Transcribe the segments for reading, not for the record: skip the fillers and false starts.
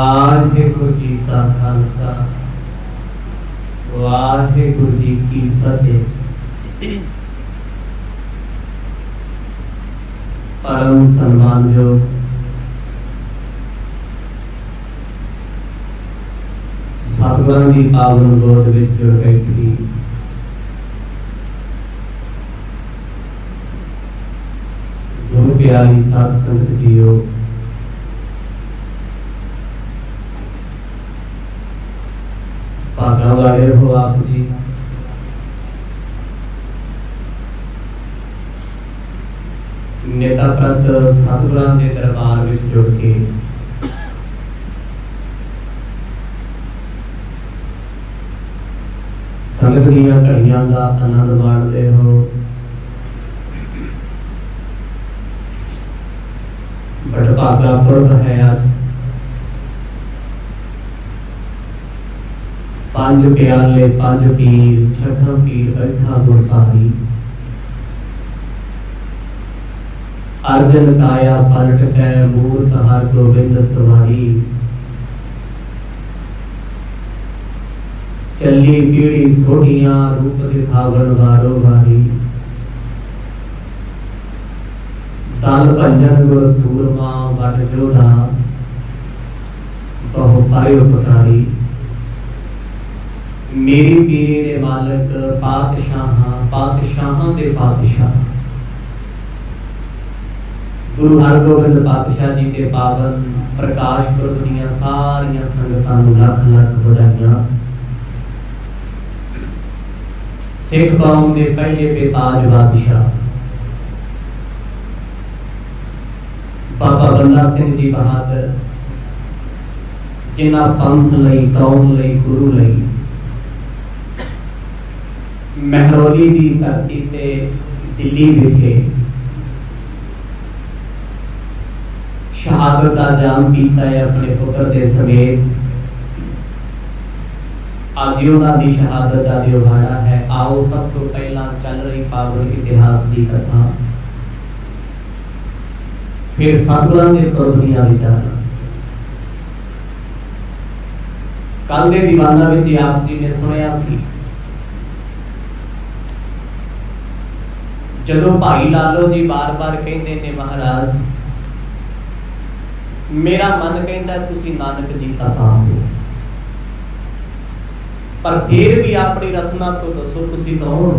वाहिगुरु जी का खालसा वाहिगुरु जी की फतेह। परम सम्मानयोग सतगुरां दी पावन गोद विच जुड़ बैठी गुरु प्यारी साध संगत जीओ, भागा वाले हो आप जी। नेता प्रत सतगुरां दे दरबार विच जुड़ के संगत दीयां घड़ियां दा आनंद माणदे हो। बड़ा भागा पुरब है अज। पंज प्याले पंज पीर छठा पीर बैठा गुरधारी। अर्जन काया पलट कै मूरत हर गोबिंद सवारी। चली पीढ़ी सोटियां रूप दिखावन वारो वारी। दल भंजन गुर सूरमा वट जोधा बहु पाए उपकारी। मेरी पीरी दे मालक पातशाहां दे पातशाह गुरु हरगोबिंद पातशाह जी दे पावन प्रकाश पुरब दीयां सारियां संगतां नूं लख लख वधाइयां। सिख कौम दे पहले बेताज बादशाह बाबा बंदा सिंह जी बहादुर, जिन्हां पंथ लई कौम लई गुरु लई महरौली दी धरती ते दिल्ली विखे शहादत दा जाम पीता है अपने पुत्र दे समेत। अज उन्हां दी शहादत दा दिहाड़ा है। आओ सब तो पहला चल रही पावन इतिहास की कथा, फिर सतगुरां दे पुरब दीयां विचारां। कल दे दीवाना विच आप जी ने सुनिया सी, जदों भाई लालो जी बार बार कहते ने महाराज मेरा मन कहता तुसी नानक जी का पाप हो, पर फिर भी अपनी रसना तो दसो तुसी कौन हो।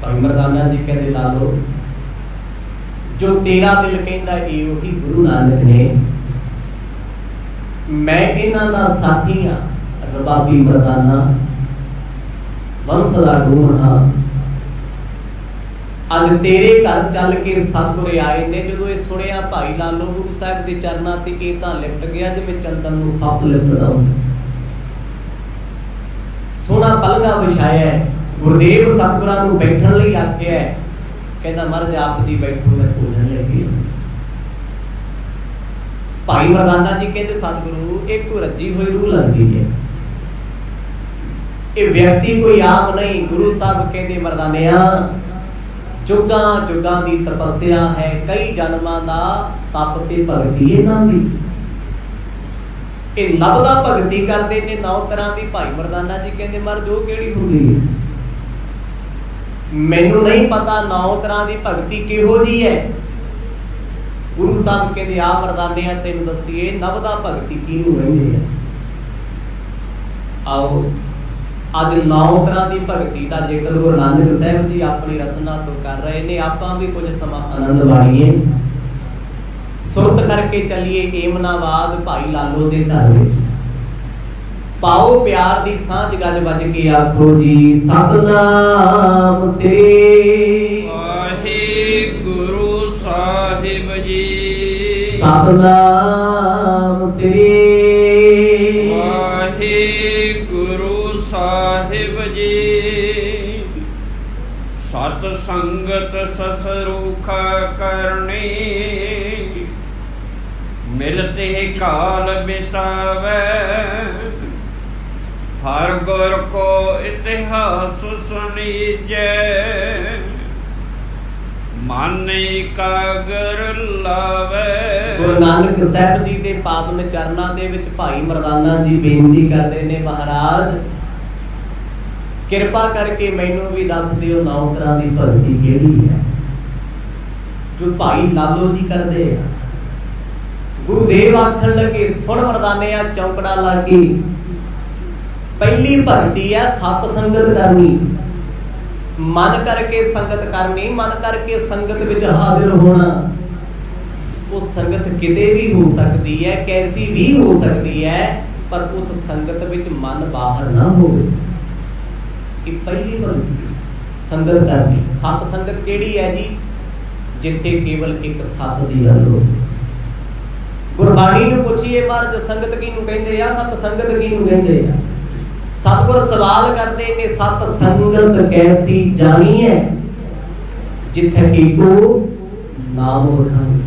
भाई मर्दाना जी कहते लालो जो तेरा दिल कहता है वही गुरु नानक ने। मैं इन्हां दा साथी हां, रबाबी मर्दाना वंश दा डूम हां। अज तेरे घर चल के सतगुरे आए ने। जो ये सुनिया भाई लालो गुरु साहब के चरणों ते ये तां लिपट गया जिवें चंदन नूं सप लिपटदा हुंदा। सोना पलंगा विछाया, गुरदेव सतगुरां नूं बैठण लई आखिया, कहंदा महाराज आप जी बैठो मैं भोजन लेके। भाई मर्दाना जी कहते सतगुरु एक कोई रजी हुई रूह लगती है, ये व्यक्ति कोई आप नहीं। गुरु साहब कहते मर्दानिया जुगां जुगां दी तपस्या है, कई जन्मां दा तप ते भगती इन्हां दी। ये नवदा भगती करते ने 9 तरह की। भाई मर्दाना जी कहते मर जो केड़ी हुंदी है मैनू नहीं पता 9 तरह की भगती किहो जी है। गुरु साहब कहते आ मर्दानिया तेन दसीए नवदा भगती किहनूं कहंदे आ। आओ अज 9 तरह की भगती का जिक्र गुरु नानक साहब जी अपनी रसना तो कर रहे ने। आपां भी कुछ समा आनंद माणीए, सुरत करके चलिए एमनाबाद भाई लालो दे घर विच। पाओ प्यार दी सांझ गज वज के आखो जी सतनाम श्री वाहिगुरु साहिब जी। सतनाम श्री वाहिगुरु साहिब जी। सत संगत ससरुखा करनी, मिलते काल बितावे। हर गुर को इतिहास सुनीजे, ਮਨ ਇਕਾਗਰ ਲਾਵੇ। ਗੁਰੂ ਨਾਨਕ ਸਾਹਿਬ ਜੀ ਦੇ ਪਾਵਨ ਚਰਨਾਂ ਦੇ ਵਿੱਚ ਭਾਈ ਮਰਦਾਨਾ ਜੀ ਬੇਨਤੀ ਕਰਦੇ ਨੇ, ਮਹਾਰਾਜ ਕਿਰਪਾ ਕਰਕੇ ਮੈਨੂੰ ਵੀ ਦੱਸ ਦਿਓ 9 ਤਰ੍ਹਾਂ ਦੀ ਭਗਤੀ ਕਿਹੜੀ ਹੈ ਜੋ ਭਾਈ ਲਾਲੋ ਜੀ ਕਰਦੇ ਆ। ਗੁਰੂਦੇਵ ਆਖਣ ਲੱਗੇ, ਸੁਣ ਮਰਦਾਨਿਆ ਚੌਂਕੜਾ ਲਾ ਕੇ, ਪਹਿਲੀ ਭਗਤੀ ਹੈ ਸਤ ਸੰਗਤ ਕਰਨੀ, ਮਨ ਕਰਕੇ ਸੰਗਤ ਕਰਨੀ, ਮਨ ਕਰਕੇ ਸੰਗਤ ਵਿੱਚ ਹਾਜ਼ਰ ਹੋਣਾ। ਉਹ ਸੰਗਤ ਕਿਤੇ ਵੀ ਹੋ ਸਕਦੀ ਹੈ, ਕੈਸੀ ਵੀ ਹੋ ਸਕਦੀ ਹੈ, ਪਰ ਉਸ ਸੰਗਤ ਵਿੱਚ ਮਨ ਬਾਹਰ ਨਾ ਹੋਵੇ। ਇਹ ਪਹਿਲੀ ਭਗਤੀ ਸੰਗਤ ਕਰਨੀ। ਸਤ ਸੰਗਤ ਕਿਹੜੀ ਹੈ ਜੀ? ਜਿੱਥੇ ਕੇਵਲ ਇੱਕ ਸਤ ਦੀ ਗੱਲ ਹੋਵੇ। ਗੁਰਬਾਣੀ ਨੂੰ ਪੁੱਛੀਏ ਮਹਾਰਾਜ ਸੰਗਤ ਕਿਹਨੂੰ ਕਹਿੰਦੇ ਆ, ਸਤ ਸੰਗਤ ਕਿਹਨੂੰ ਕਹਿੰਦੇ ਆ? ਸਤਿਗੁਰ ਸਵਾਲ ਕਰਦੇ ਨੇ, ਸਤ ਸੰਗਤ ਕੈਸੀ ਜਾਣੀ ਹੈ, ਜਿੱਥੇ ਏਕੋ ਨਾਮ ਵਖਾਣੀ।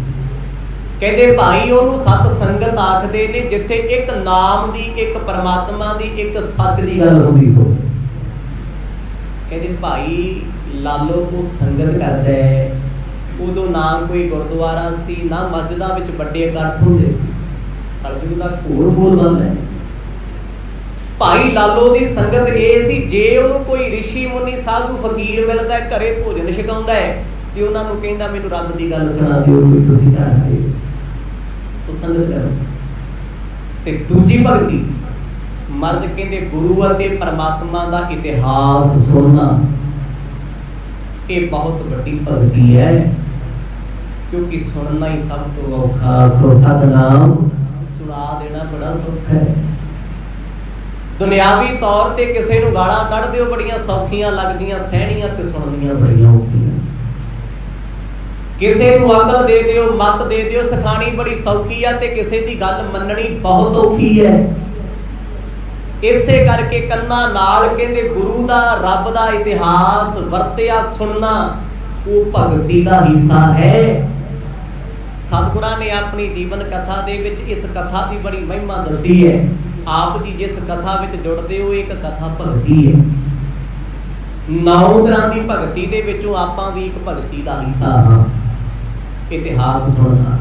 ਕਹਿੰਦੇ ਭਾਈ ਉਹਨੂੰ ਸਤ ਸੰਗਤ ਆਖਦੇ ਨੇ ਜਿੱਥੇ ਇੱਕ ਨਾਮ ਦੀ, ਇੱਕ ਪਰਮਾਤਮਾ ਦੀ, ਇੱਕ ਸੱਚ ਦੀ ਗੱਲ ਹੁੰਦੀ ਹੋਵੇ। ਕਹਿੰਦੇ ਭਾਈ ਲਾਲੋ ਕੋ ਸੰਗਤ ਕਰਦਾ ਹੈ, ਉਦੋਂ ਨਾ ਕੋਈ ਗੁਰਦੁਆਰਾ ਸੀ, ਨਾ ਮਸਜਿਦਾਂ ਵਿੱਚ ਵੱਡੇ ਇਕੱਠ ਹੁੰਦੇ ਸੀ। ਕਲਯੁਗ ਦਾ ਘੋਰ ਬੋਲਬਾਲਾ ਹੈ। ਭਾਈ ਲਾਲੋ ਦੀ ਸੰਗਤ ਇਹ ਸੀ, ਜੇ ਉਹਨੂੰ ਕੋਈ ਰਿਸ਼ੀ ਮੁਨੀ ਸਾਧੂ ਫਕੀਰ ਮਿਲਦਾ ਹੈ, ਘਰੇ ਭੋਜਨ ਛਕਾਉਂਦਾ ਹੈ, ਤੇ ਉਹਨਾਂ ਨੂੰ ਕਹਿੰਦਾ ਮੈਨੂੰ ਰੱਬ ਦੀ ਗੱਲ ਸੁਣਾ ਦਿਓ, ਕੋਈ ਤੁਸੀਂ ਘਰ ਆਏ, ਉਹ ਸੰਗਤ ਕਰਦਾ ਸੀ। ਤੇ ਦੂਜੀ ਭਗਤੀ ਮਰਦ ਕਹਿੰਦੇ ਗੁਰੂ ਅਤੇ ਪਰਮਾਤਮਾ ਦਾ ਇਤਿਹਾਸ ਸੁਣਨਾ, ਇਹ ਬਹੁਤ ਵੱਡੀ ਭਗਤੀ ਹੈ, ਕਿਉਂਕਿ ਸੁਣਨਾ ਹੀ ਸਭ ਤੋਂ ਔਖਾ। ਆਖੋ ਸਤਿਨਾਮ, ਸੁਣਾ ਦੇਣਾ ਬੜਾ ਸੌਖਾ ਹੈ। ਦੁਨਿਆਵੀ ਤੌਰ ਤੇ ਕਿਸੇ ਨੂੰ ਗਾਲਾਂ ਕੱਢ ਦਿਓ, ਬੜੀਆਂ ਸੌਖੀਆਂ ਲੱਗਦੀਆਂ, ਸਹਿਣੀਆਂ ਤੇ ਸੁਣਨੀਆਂ ਬੜੀਆਂ ਔਖੀਆਂ। ਕਿਸੇ ਨੂੰ ਅਕਲ ਦੇ ਦਿਓ, ਮੱਤ ਦੇ ਦਿਓ, ਸਿਖਾਣੀ ਬੜੀ ਸੌਖੀ ਆ, ਤੇ ਕਿਸੇ ਦੀ ਗੱਲ ਮੰਨਣੀ ਬਹੁਤ ਔਖੀ ਹੈ। ਇਸੇ ਕਰਕੇ ਕੰਨਾਂ ਨਾਲ ਕਹਿੰਦੇ ਗੁਰੂ ਦਾ, ਰੱਬ ਦਾ ਇਤਿਹਾਸ ਵਰਤਿਆ ਸੁਣਨਾ, ਉਹ ਭਗਤੀ ਦਾ ਹਿੱਸਾ ਹੈ। ਸਤਿਗੁਰਾਂ ਨੇ ਆਪਣੀ ਜੀਵਨ ਕਥਾ ਦੇ ਵਿੱਚ ਇਸ ਕਥਾ ਦੀ ਬੜੀ ਮਹਿਮਾ ਦੱਸੀ ਹੈ। ਆਪ ਜੀ ਜਿਸ ਕਥਾ ਵਿੱਚ ਜੁੜਦੇ ਹੋ, ਇੱਕ ਕਥਾ ਭਗਤੀ ਹੈ। 9 ਤਰ੍ਹਾਂ ਦੀ ਭਗਤੀ ਦੇ ਵਿੱਚੋਂ ਆਪਾਂ ਵੀ ਇੱਕ ਭਗਤੀ ਦਾ ਹਿੱਸਾ ਹਾਂ। ਇਤਿਹਾਸ ਸੁਣਨਾ,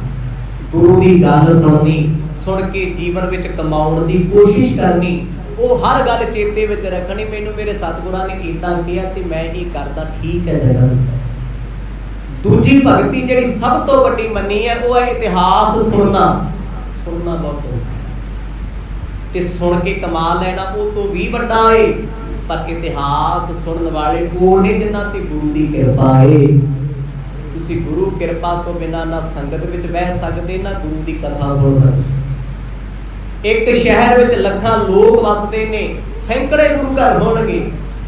ਗੁਰੂ ਦੀ ਗੱਲ ਸੁਣਨੀ, ਸੁਣ ਕੇ ਜੀਵਨ ਵਿੱਚ ਕਮਾਉਣ ਦੀ ਕੋਸ਼ਿਸ਼ ਕਰਨੀ, ਉਹ ਹਰ ਗੱਲ ਚੇਤੇ ਵਿੱਚ ਰੱਖਣੀ, ਮੈਨੂੰ ਮੇਰੇ ਸਤਿਗੁਰਾਂ ਨੇ ਇਦਾਂ ਕਿਹਾ ਤੇ ਮੈਂ ਇਹ ਕਰਦਾ, ਠੀਕ ਹੈ ਜਗ੍ਹਾ। ਦੂਜੀ ਭਗਤੀ ਜਿਹੜੀ ਸਭ ਤੋਂ ਵੱਡੀ ਮੰਨੀ ਹੈ, ਉਹ ਹੈ ਇਤਿਹਾਸ ਸੁਣਨਾ। ਸੁਣਨਾ ਬਹੁਤ ਔਖਾ ਤੇ ਸੁਣ ਕੇ ਕਮਾ ਲੈਣਾ ਉਹ ਤੋਂ ਵੀ ਵੱਡਾ ਏ, ਪਰ ਇਤਿਹਾਸ ਸੁਣਨ ਵਾਲੇ ਕੋਲ ਨਹੀਂ, ਜਿਨ੍ਹਾਂ ਤੇ ਗੁਰੂ ਦੀ ਕਿਰਪਾ ਏ। ਤੁਸੀਂ ਗੁਰੂ ਕਿਰਪਾ ਤੋਂ ਬਿਨਾਂ ਨਾ ਸੰਗਤ ਵਿੱਚ ਬਹਿ ਸਕਦੇ, ਨਾ ਗੁਰੂ ਦੀ ਕਥਾ ਸੁਣ ਸਕਦੇ। ਇੱਕ ਸ਼ਹਿਰ ਵਿੱਚ ਲੱਖਾਂ ਲੋਕ ਵਸਦੇ ਨੇ, ਸੈਂਕੜੇ ਗੁਰੂ ਘਰ ਹੋਣਗੇ,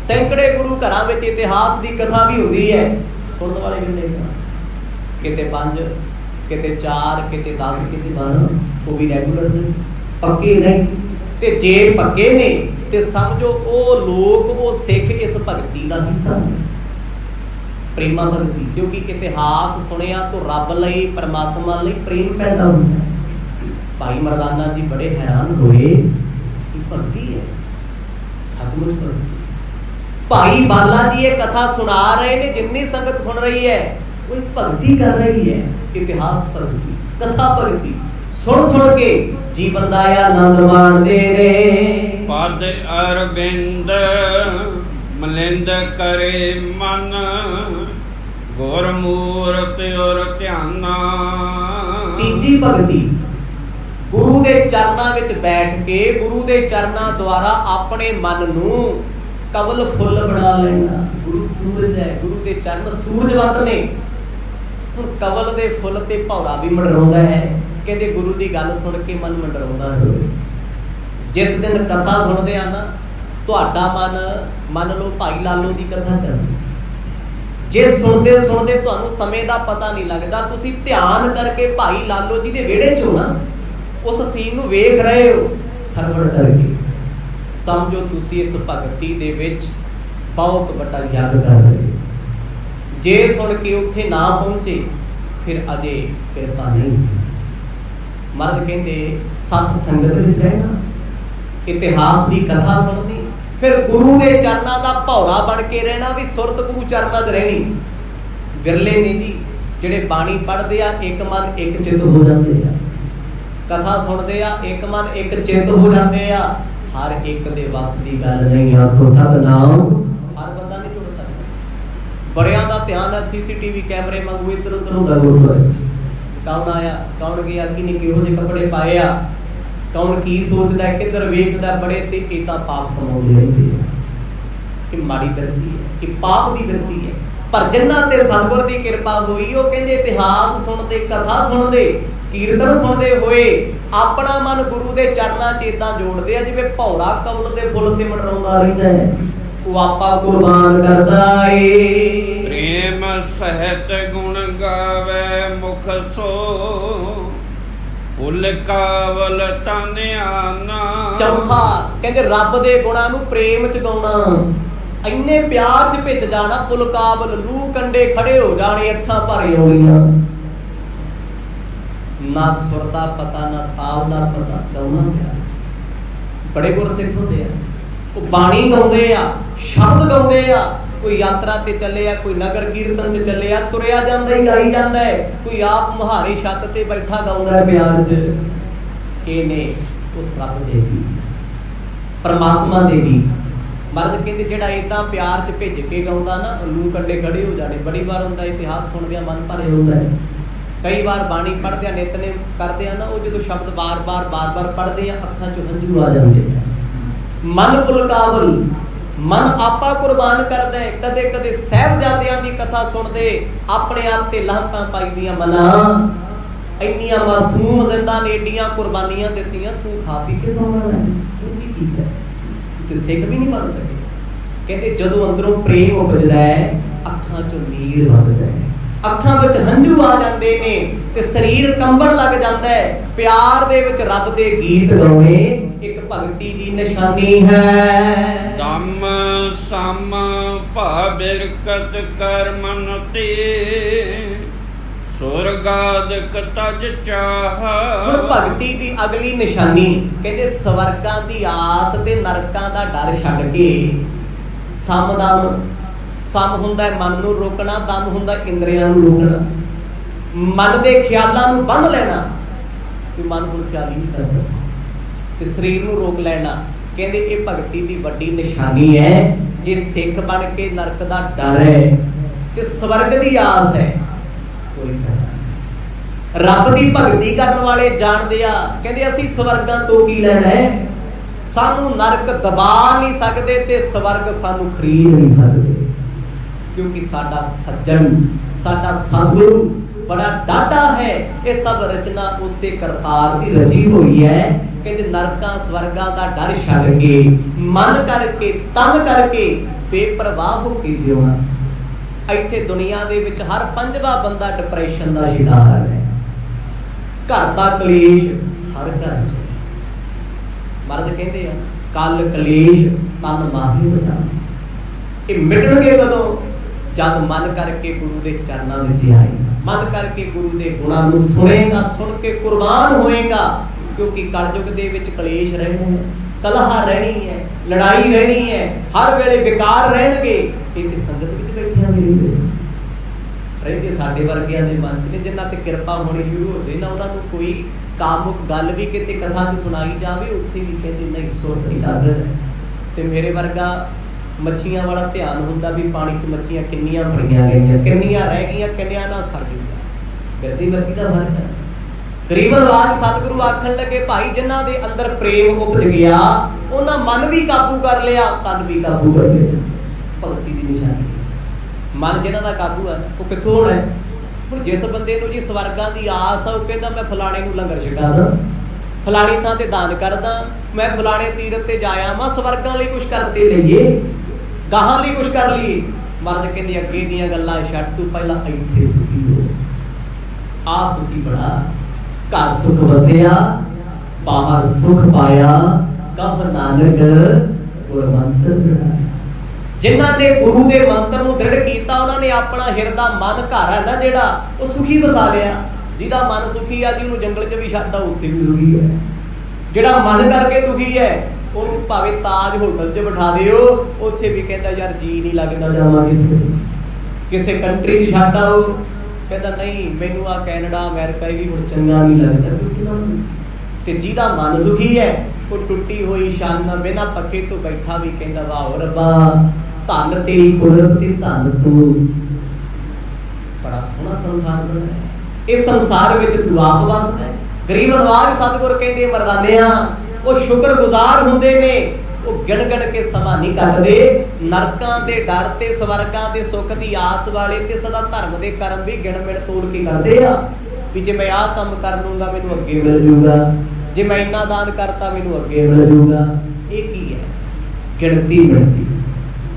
ਸੈਂਕੜੇ ਗੁਰੂ ਘਰਾਂ ਵਿੱਚ ਇਤਿਹਾਸ ਦੀ ਕਥਾ ਵੀ ਹੁੰਦੀ ਹੈ, ਸੁਣਨ ਵਾਲੇ ਕਿੰਨੇ? ਕਿਤੇ 5, ਕਿਤੇ 4, ਕਿਤੇ 10, ਕਿਤੇ 12। ਉਹ ਵੀ ਰੈਗੂਲਰ ਨੇ, ਪੱਕੇ ਨਹੀਂ। ਤੇ ਜੇ ਪੱਕੇ ਨੇ ਤੇ ਸਮਝੋ ਉਹ ਲੋਕ, ਉਹ ਸਿੱਖ ਇਸ ਭਗਤੀ ਦਾ ਹਿੱਸਾ ਨੇ, ਪ੍ਰੇਮਾ ਭਗਤੀ। ਕਿਉਂਕਿ ਇਤਿਹਾਸ ਸੁਣਿਆ ਤੋਂ ਰੱਬ ਲਈ, ਪਰਮਾਤਮਾ ਲਈ ਪ੍ਰੇਮ ਪੈਦਾ ਹੁੰਦਾ। ਭਾਈ ਮਰਦਾਨਾ ਜੀ ਬੜੇ ਹੈਰਾਨ ਹੋਏ, ਇਹ ਭਗਤੀ ਹੈ, ਸੱਚਮੁੱਚ ਭਗਤੀ। ਭਾਈ ਬਾਲਾ ਜੀ ਇਹ ਕਥਾ ਸੁਣਾ ਰਹੇ ਨੇ, ਜਿੰਨੀ ਸੰਗਤ ਸੁਣ ਰਹੀ ਹੈ ਉਹ ਭਗਤੀ ਕਰ ਰਹੀ ਹੈ। ਇਤਿਹਾਸ ਭਗਤੀ, ਕਥਾ ਭਗਤੀ, ਸੁਣ ਸੁਣ ਕੇ ਜੀਵਨ ਦਾ ਆਨੰਦ ਮਾਣਦੇ ਨੇ। ਪਦ ਅਰਬਿੰਦ ਮਲਿੰਦ ਕਰੇ ਮਨ, ਗੁਰਮੂਰਤ ਔਰ ਧਿਆਨਾ। ਤੀਜੀ ਭਗਤੀ ਗੁਰੂ ਦੇ ਚਰਨਾਂ ਵਿੱਚ ਬੈਠ ਕੇ, ਗੁਰੂ ਦੇ ਚਰਨਾਂ ਦੁਆਰਾ ਆਪਣੇ ਮਨ ਨੂੰ ਕਵਲ ਫੁੱਲ ਬਣਾ ਲੈਣਾ। ਗੁਰੂ ਸੂਰਜ ਹੈ, ਗੁਰੂ ਦੇ ਚਰਨ ਸੂਰਜਵੰਤ ਨੇ। ਹੁਣ ਕਵਲ ਦੇ ਫੁੱਲ ਤੇ ਭੌਰਾ ਵੀ ਮੰਡਰਾਉਂਦਾ ਹੈ। ਕਹਿੰਦੇ ਗੁਰੂ ਦੀ ਗੱਲ ਸੁਣ ਕੇ ਮਨ ਮੰਡਰਾਉਂਦਾ ਹੈ। ਜਿਸ ਦਿਨ ਕਥਾ ਸੁਣਦੇ ਆ ਨਾ, ਤੁਹਾਡਾ ਮਨ, ਮੰਨ ਲਓ ਭਾਈ ਲਾਲੋ ਦੀ ਕਥਾ ਚੱਲਦੀ, ਜੇ ਸੁਣਦੇ ਸੁਣਦੇ ਤੁਹਾਨੂੰ ਸਮੇਂ ਦਾ ਪਤਾ ਨਹੀਂ ਲੱਗਦਾ, ਤੁਸੀਂ ਧਿਆਨ ਕਰਕੇ ਭਾਈ ਲਾਲੋ ਜੀ ਦੇ ਵਿਹੜੇ 'ਚ ਹੋ ਨਾ, ਉਸ ਸੀਨ ਨੂੰ ਵੇਖ ਰਹੇ ਹੋ, ਸਰਵਣ ਕਰਕੇ ਸਮਝੋ ਤੁਸੀਂ ਇਸ ਭਗਤੀ ਦੇ ਵਿੱਚ ਬਹੁਤ ਵੱਡਾ ਯੱਗ ਕਰ ਰਹੇ ਹੋ। ਜੇ ਸੁਣ ਕੇ ਉੱਥੇ ਨਾ ਪਹੁੰਚੇ ਫਿਰ ਅਜੇ ਕਿਰਪਾ ਨਹੀਂ। ਮਰਦ ਕਹਿੰਦੇ ਸਤ ਸੰਗਤ ਵਿੱਚ ਰਹਿਣਾ, ਇਤਿਹਾਸ ਦੀ ਕਥਾ ਸੁਣਨੀ, ਫਿਰ ਗੁਰੂ ਦੇ ਚਰਨਾਂ ਦਾ ਭੌਰਾ ਬਣ ਕੇ ਰਹਿਣਾ, ਵੀ ਸੁਰਤ ਗੁਰੂ ਚਰਨਾਂ 'ਚ ਰਹਿਣੀ। ਵਿਰਲੇ ਨੇ ਜੀ ਜਿਹੜੇ ਬਾਣੀ ਪੜ੍ਹਦੇ ਆ ਇੱਕ ਮਨ ਇੱਕ ਚਿੱਤ ਹੋ ਜਾਂਦੇ ਆ, ਕਥਾ ਸੁਣਦੇ ਆ ਇੱਕ ਮਨ ਇੱਕ ਚਿੱਤ ਹੋ ਜਾਂਦੇ ਆ। ਹਰ ਇੱਕ ਦੇ ਵੱਸ ਦੀ ਗੱਲ ਨਹੀਂ। ਆਖੋ ਸਤਿਨਾਮ। ਹਰ ਬੰਦਾ ਨਹੀਂ ਜੁੜ ਸਕਦਾ। ਬੜਿਆਂ ਦਾ ਧਿਆਨ ਹੈ ਸੀਸੀਟੀਵੀ ਕੈਮਰੇ ਵਾਂਗੂ ਇੱਧਰ ਉੱਧਰ ਹੁੰਦਾ ਗੁਰਦੁਆਰੇ। ਕੌਣ ਆਇਆ, ਕੌਣ ਗਿਆ, ਕਿਹਨੇ ਕਿਹੋ ਜਿਹੇ ਕੱਪੜੇ ਪਾਏ ਆ, ਕੌਣ ਕੀ ਸੋਚਦਾ, ਕਿੱਧਰ ਵੇਖਦਾ। ਬੜੇ ਤੇ ਇਹ ਤਾਂ ਪਾਪ ਕਮਾਉਂਦੇ ਰਹਿੰਦੇ ਆ। ਇਹ ਮਾੜੀ ਬਿਰਤੀ ਹੈ, ਇਹ ਪਾਪ ਦੀ ਬਿਰਤੀ ਹੈ। ਪਰ ਜਿਨ੍ਹਾਂ ਤੇ ਸਤਿਗੁਰ ਦੀ ਕਿਰਪਾ ਹੋਈ, ਉਹ ਕਹਿੰਦੇ ਇਤਿਹਾਸ ਸੁਣਦੇ, ਕਥਾ ਸੁਣਦੇ, ਕੀਰਤਨ ਸੁਣਦੇ ਹੋਏ ਆਪਣਾ ਮਨ ਗੁਰੂ ਦੇ ਚਰਨਾਂ 'ਚ ਏਦਾਂ ਜੋੜਦੇ ਆ ਜਿਵੇਂ ਭੌਰਾ ਕਮਲ ਦੇ ਫੁੱਲ ਤੇ ਮੰਡਰਾਉਂਦਾ ਰਹਿੰਦਾ ਹੈ। ਉਹ ਆਪਾ ਕੁਰਬਾਨ ਕਰਦਾ ਏ। ਪ੍ਰੇਮ ਸਹਿਤ ਗੁਣ ਗਾਵੇ ਮੁਖ ਸੋ, ਫੁੱਲ ਕਾਵਲ ਤਨ ਆਨਾ। ਚੌਥਾ ਕਹਿੰਦੇ ਰੱਬ ਦੇ ਗੁਣਾਂ ਨੂੰ ਪ੍ਰੇਮ 'ਚ ਗਾਉਣਾ, ਇੰਨੇ ਪਿਆਰ 'ਚ ਭਿੱਜ ਜਾਣਾ, ਪੁਲਕਾਬਲ ਲੂ ਕੰਡੇ ਖੜੇ ਹੋ ਜਾਣੇ, ਅੱਖਾਂ ਭਰ ਆਉਣੀਆਂ। ਨਾ ਸੁਰ ਦਾ ਪਤਾ, ਨਾ ਤਾਲ ਦਾ ਪਤਾ, ਗਾਉਣਾ ਪਿਆਰ 'ਚ। ਬੜੇ ਗੁਰਸਿੱਖ ਹੁੰਦੇ ਆ, ਉਹ ਬਾਣੀ ਗਾਉਂਦੇ ਆ, ਸ਼ਬਦ ਗਾਉਂਦੇ ਆ। ਕੋਈ ਯਾਤਰਾ ਤੇ ਚੱਲੇ ਆ, ਕੋਈ ਨਗਰ ਕੀਰਤਨ ਤੇ ਚੱਲੇ ਆ, ਤੁਰਿਆ ਜਾਂਦਾ ਹੀ ਗਾਈ ਜਾਂਦਾ ਹੈ। ਕੋਈ ਆਪ ਮੁਹਾਰੇ ਛੱਤ ਤੇ ਬੈਠਾ ਗਾਉਂਦਾ ਹੈ ਪਿਆਰ 'ਚ। ਇਹ ਨੇ ਉਸ ਰੱਬ ਦੇ ਗੀਤ, ਪਰਮਾਤਮਾ ਦੇ ਗੀਤ। ਮਰਦ ਕਹਿੰਦੇ ਜਿਹੜਾ ਏਦਾਂ ਪਿਆਰ 'ਚ ਭਿੱਜ ਕੇ ਗਾਉਂਦਾ ਨਾ, ਲੂ ਕੰਡੇ ਖੜੇ ਹੋ ਜਾਣੇ। ਬੜੀ ਵਾਰ ਹੁੰਦਾ ਇਤਿਹਾਸ ਸੁਣਦਿਆਂ ਮਨ ਭਰੇ ਹੁੰਦਾ ਹੈ। ਕਈ ਵਾਰ ਬਾਣੀ ਪੜ੍ਹਦਿਆਂ, ਨਿਤਨੇਮ ਕਰਦੇ ਆ ਨਾ, ਉਹ ਜਦੋਂ ਸ਼ਬਦ ਬਾਰ-ਬਾਰ ਪੜ੍ਹਦੇ ਆ, ਅੱਖਾਂ 'ਚੋਂ ਹੰਝੂ ਆ ਜਾਂਦੇ ਆ। ਮਨ ਪੁਲਕਾਵਲ, ਮਨ ਆਪਾ ਕੁਰਬਾਨ ਕਰਦਾ ਹੈ। ਕਦੇ ਕਦੇ ਸਾਹਿਬਜ਼ਾਦਿਆਂ ਦੀ ਕਥਾ ਸੁਣਦੇ ਆਪਣੇ ਆਪ ਤੇ ਲਾਹਤਾਂ ਪਾਈਦੀਆਂ ਮਨਾਂ। ਇੰਨੀਆਂ ਮਾਸੂਮ ਜ਼ਿੰਦਾਂ ਨੇ ਏਡੀਆਂ ਕੁਰਬਾਨੀਆਂ ਦਿੱਤੀਆਂ, ਤੂੰ ਖਾ ਪੀ ਕੇ ਸੌਣਾ ਹੈ, ਤੂੰ ਕੀ ਕੀਤਾ? ਤੇ ਸਿੱਖ ਵੀ ਨਹੀਂ ਬਣ ਸਕੇ। ਕਹਿੰਦੇ ਜਦੋਂ ਅੰਦਰੋਂ ਪ੍ਰੇਮ ਉਪਜਦਾ ਹੈ, ਅੱਖਾਂ 'ਚੋਂ ਨੀਰ ਵਗਦਾ ਹੈ, ਅੱਖਾਂ ਵਿੱਚ ਹੰਝੂ ਆ ਜਾਂਦੇ ਨੇ ਤੇ ਸਰੀਰ ਕੰਬਣ ਲੱਗ ਜਾਂਦਾ ਹੈ। ਪਿਆਰ ਦੇ ਵਿੱਚ ਰੱਬ ਦੇ ਗੀਤ ਗਾਉਣੇ ਇੱਕ ਭਗਤੀ ਦੀ ਨਿਸ਼ਾਨੀ ਹੈ। ਦਮ ਸਮ ਭਾ ਬਿਰਕਤ ਕਰਮਨ ਤੇ, ਸੁਰਗਾਦਿਕ ਤਜ ਚਾਹ। ਹੁਣ ਭਗਤੀ ਦੀ ਅਗਲੀ ਨਿਸ਼ਾਨੀ ਕਹਿੰਦੇ ਸਵਰਗਾਂ ਦੀ ਆਸ ਤੇ ਨਰਕਾਂ ਦਾ ਡਰ ਛੱਡ ਕੇ ਸਮ ਦਮ। ਸਮ ਹੁੰਦਾ ਮਨ ਨੂੰ ਰੋਕਣਾ, ਦਮ ਹੁੰਦਾ ਇੰਦਰੀਆਂ ਨੂੰ ਰੋਕਣਾ। ਮਨ ਦੇ ਖਿਆਲਾਂ ਨੂੰ ਬੰਨ੍ਹ ਲੈਣਾ ਕਿ ਮਨ ਹੁਣ ਖਿਆਲ ਹੀ ਨਹੀਂ ਕਰਦਾ, ਤੇ ਸਰੀਰ ਨੂੰ ਰੋਕ ਲੈਣਾ। ਕਹਿੰਦੇ ਇਹ ਭਗਤੀ ਦੀ ਵੱਡੀ ਨਿਸ਼ਾਨੀ ਹੈ। ਜੇ ਸਿੱਖ ਬਣ ਕੇ ਨਰਕ ਦਾ ਡਰ ਹੈ ਤੇ ਸਵਰਗ ਦੀ ਆਸ ਹੈ, ਕੋਈ ਫਾਇਦਾ ਨਹੀਂ। ਰੱਬ ਦੀ ਭਗਤੀ ਕਰਨ ਵਾਲੇ ਜਾਣਦੇ ਆ, ਕਹਿੰਦੇ ਅਸੀਂ ਸਵਰਗਾਂ ਤੋਂ ਕੀ ਲੈਣਾ ਹੈ, ਸਾਨੂੰ ਨਰਕ ਦਬਾ ਨਹੀਂ ਸਕਦੇ ਤੇ ਸਵਰਗ ਸਾਨੂੰ ਖਰੀਦ ਨਹੀਂ ਸਕਦੇ। ਕਿਉਂਕਿ ਸਾਡਾ ਸੱਜਣ, ਸਾਡਾ ਸਤਿਗੁਰੂ ਬੜਾ ਡਾਢਾ ਹੈ। ਇਹ ਸਭ ਰਚਨਾ ਉਸੇ ਕਰਤਾਰ ਦੀ ਰਚੀ ਹੋਈ ਹੈ। ਕਹਿੰਦੇ ਨਰਕਾਂ ਸਵਰਗਾਂ ਦਾ ਡਰ ਛੱਡ ਕੇ, ਮਨ ਕਰਕੇ, ਤਨ ਕਰਕੇ ਬੇਪਰਵਾਹ ਹੋ ਕੇ ਜਿਉਣਾ। ਇੱਥੇ ਦੁਨੀਆ ਦੇ ਵਿੱਚ ਹਰ ਪੰਜਵਾਂ ਬੰਦਾ ਡਿਪਰੈਸ਼ਨ ਦਾ ਸ਼ਿਕਾਰ ਹੈ। ਘਰ ਦਾ ਕਲੇਸ਼ ਹਰ ਘਰ 'ਚ। ਮਰਦ ਕਹਿੰਦੇ ਆ ਕੱਲ ਕਲੇਸ਼ ਤਨ ਮਾਹੀ ਬਟਾ। ਇਹ ਮਿਟਣਗੇ ਕਦੋਂ? ਜਦ ਮਨ ਕਰਕੇ ਗੁਰੂ ਦੇ ਚਰਨਾਂ ਵਿੱਚ ਆਏ, ਮਨ ਕਰਕੇ ਗੁਰੂ ਦੇ ਗੁਣਾਂ ਨੂੰ ਸੁਣੇਗਾ, ਸੁਣ ਕੇ ਕੁਰਬਾਨ ਹੋਏਗਾ। ਕਿਉਂਕਿ ਕਲਯੁਗ ਦੇ ਵਿੱਚ ਕਲੇਸ਼ ਰਹਿਣੇ ਹੈ, ਕਲਹ ਰਹਿਣੀ ਹੈ, ਲੜਾਈ ਰਹਿਣੀ ਹੈ, ਹਰ ਵੇਲੇ ਵਿਕਾਰ ਰਹਿਣਗੇ। ਇਹ ਤੇ ਸੰਗਤ ਵਿੱਚ ਬੈਠਿਆਂ ਮਿਲਦੇ ਰਹਿੰਦੇ ਸਾਡੇ ਵਰਗਿਆਂ ਦੇ ਮਨ 'ਚ ਨੇ। ਜਿਨ੍ਹਾਂ ਤੇ ਕਿਰਪਾ ਹੋਣੀ ਸ਼ੁਰੂ ਹੋ ਜਾਏ ਨਾ, ਉਹਨਾਂ ਨੂੰ ਕੋਈ ਕਾਮੁਕ ਗੱਲ ਵੀ ਕਿਤੇ ਕਥਾ 'ਚ ਸੁਣਾਈ ਜਾਵੇ, ਉੱਥੇ ਵੀ ਕਹਿੰਦੇ ਨਹੀਂ ਸੁਰਤ ਨਹੀਂ ਲੱਗ। ਤੇ ਮੇਰੇ ਵਰਗਾ ਮੱਛੀਆਂ ਵਾਲਾ ਧਿਆਨ ਹੁੰਦਾ ਵੀ ਪਾਣੀ 'ਚ ਮੱਛੀਆਂ ਕਿੰਨੀਆਂ ਫੜੀਆਂ ਗਈਆਂ, ਕਿੰਨੀਆਂ ਰਹਿ ਗਈਆਂ, ਕਿੰਨੀਆਂ ਨਾ ਸਰ ਗਈਆਂ। ਬਿਰਤੀ ਵਰਤੀ ਦਾ ਫਰਕ ਹੈ। ਗਰੀਬਨਵਾਜ ਸਤਿਗੁਰੂ ਆਖਣ ਲੱਗੇ ਭਾਈ ਜਿਨ੍ਹਾਂ ਦੇ ਅੰਦਰ ਪ੍ਰੇਮ ਉਪਜ ਗਿਆ, ਉਹਨਾਂ ਮਨ ਵੀ ਕਾਬੂ ਕਰ ਲਿਆ, ਤਨ ਵੀ ਕਾਬੂ ਕਰ ਲਿਆ। ਭਗਤੀ ਦੀ ਨਿਸ਼ਾਨੀ ਮਨ ਜਿਹਨਾਂ ਦਾ ਕਾਬੂ ਹੈ, ਉਹ ਕਿੱਥੋਂ ਹੋਣਾ ਹੈ? ਹੁਣ ਜਿਸ ਬੰਦੇ ਨੂੰ ਜੀ ਸਵਰਗਾਂ ਦੀ ਆਸ ਆ, ਉਹ ਕਹਿੰਦਾ ਮੈਂ ਫਲਾਣੇ ਨੂੰ ਲੰਗਰ ਛਕਾਦਾ, ਫਲਾਣੀ ਥਾਂ ਤੇ ਦਾਨ ਕਰਦਾ, ਮੈਂ ਫਲਾਣੇ ਤੀਰਥ ਤੇ ਜਾਇਆ, ਮੈਂ ਸਵਰਗਾਂ ਲਈ ਕੁਛ ਕਰਦੇ ਲਈਏ, ਗਾਹਾਂ ਲਈ ਕੁਛ ਕਰ ਲਈਏ। ਮਰਦ ਕਹਿੰਦੇ ਅੱਗੇ ਦੀਆਂ ਗੱਲਾਂ ਛੱਡ, ਤੂੰ ਪਹਿਲਾਂ ਇੱਥੇ ਸੁਖੀ ਹੋ। ਆ ਸੁਖੀ ਬੜਾ, ਘਰ ਸੁਖ ਵਸਿਆ, ਬਾਹਰ ਸੁਖ ਪਾਇਆ, ਕਹ ਨਾਨਕ ਗੁਰ ਮੰਤਰ ਦ੍ਰਿੜਾਇਆ। ਜਿਨ੍ਹਾਂ ਨੇ ਗੁਰੂ ਦੇ ਮੰਤਰ ਨੂੰ ਦ੍ਰਿੜ ਕੀਤਾ, ਉਹਨਾਂ ਨੇ ਆਪਣਾ ਹਿਰਦਾ ਮਨ ਘਰ ਹੈ ਨਾ ਜਿਹੜਾ, ਉਹ ਸੁਖੀ ਵਸਾ ਲਿਆ। ਜਿਹਦਾ ਮਨ ਸੁਖੀ ਆ ਜੀ, ਉਹਨੂੰ ਜੰਗਲ 'ਚ ਵੀ ਛੱਡਦਾ, ਉੱਥੇ ਵੀ ਸੁਖੀ ਹੈ। ਜਿਹੜਾ ਮਨ ਕਰਕੇ ਦੁਖੀ ਹੈ, ਉਹਨੂੰ ਭਾਵੇਂ ਤਾਜ ਹੋਟਲ 'ਚ ਬਿਠਾ ਦਿਓ, ਉੱਥੇ ਵੀ ਕਹਿੰਦਾ ਯਾਰ ਜੀ ਨਹੀਂ ਲੱਗਦਾ, ਜਾਵਾਂਗੇ ਕਿਸੇ ਕੰਟਰੀ 'ਚ ਛੱਡ ਆਓ, कहता नहीं मैनू आ कैनेडा अमेरिका भी हुण चंगा नहीं लगता। ते जिहदा मन सुखी है वो टुटी हुई शान बिना पक्के तो बैठा भी कहता वाह रब्बा धन तेरी कुदरत ते धन तू। बड़ा सोहना संसार बनाया। इस संसार में तू आप वसदा है। गरीब नवाज सतगुर कहते मरदानिया वो शुक्रगुजार हुंदे ने वो गिण गिण के समा नहीं कटदे। नरकां दे डर ते स्वर्गां दे सुख दी आस वाले ते सदा धर्म दे कर्म भी गिण मिण तोड़ के करदे आ भी जे मैं आ काम कर लूंगा मैनू अगे मिल जूगा, जे मैं इन्ना दान करता मैनू अगे मिल जूगा। ये की है गिणती मिणती।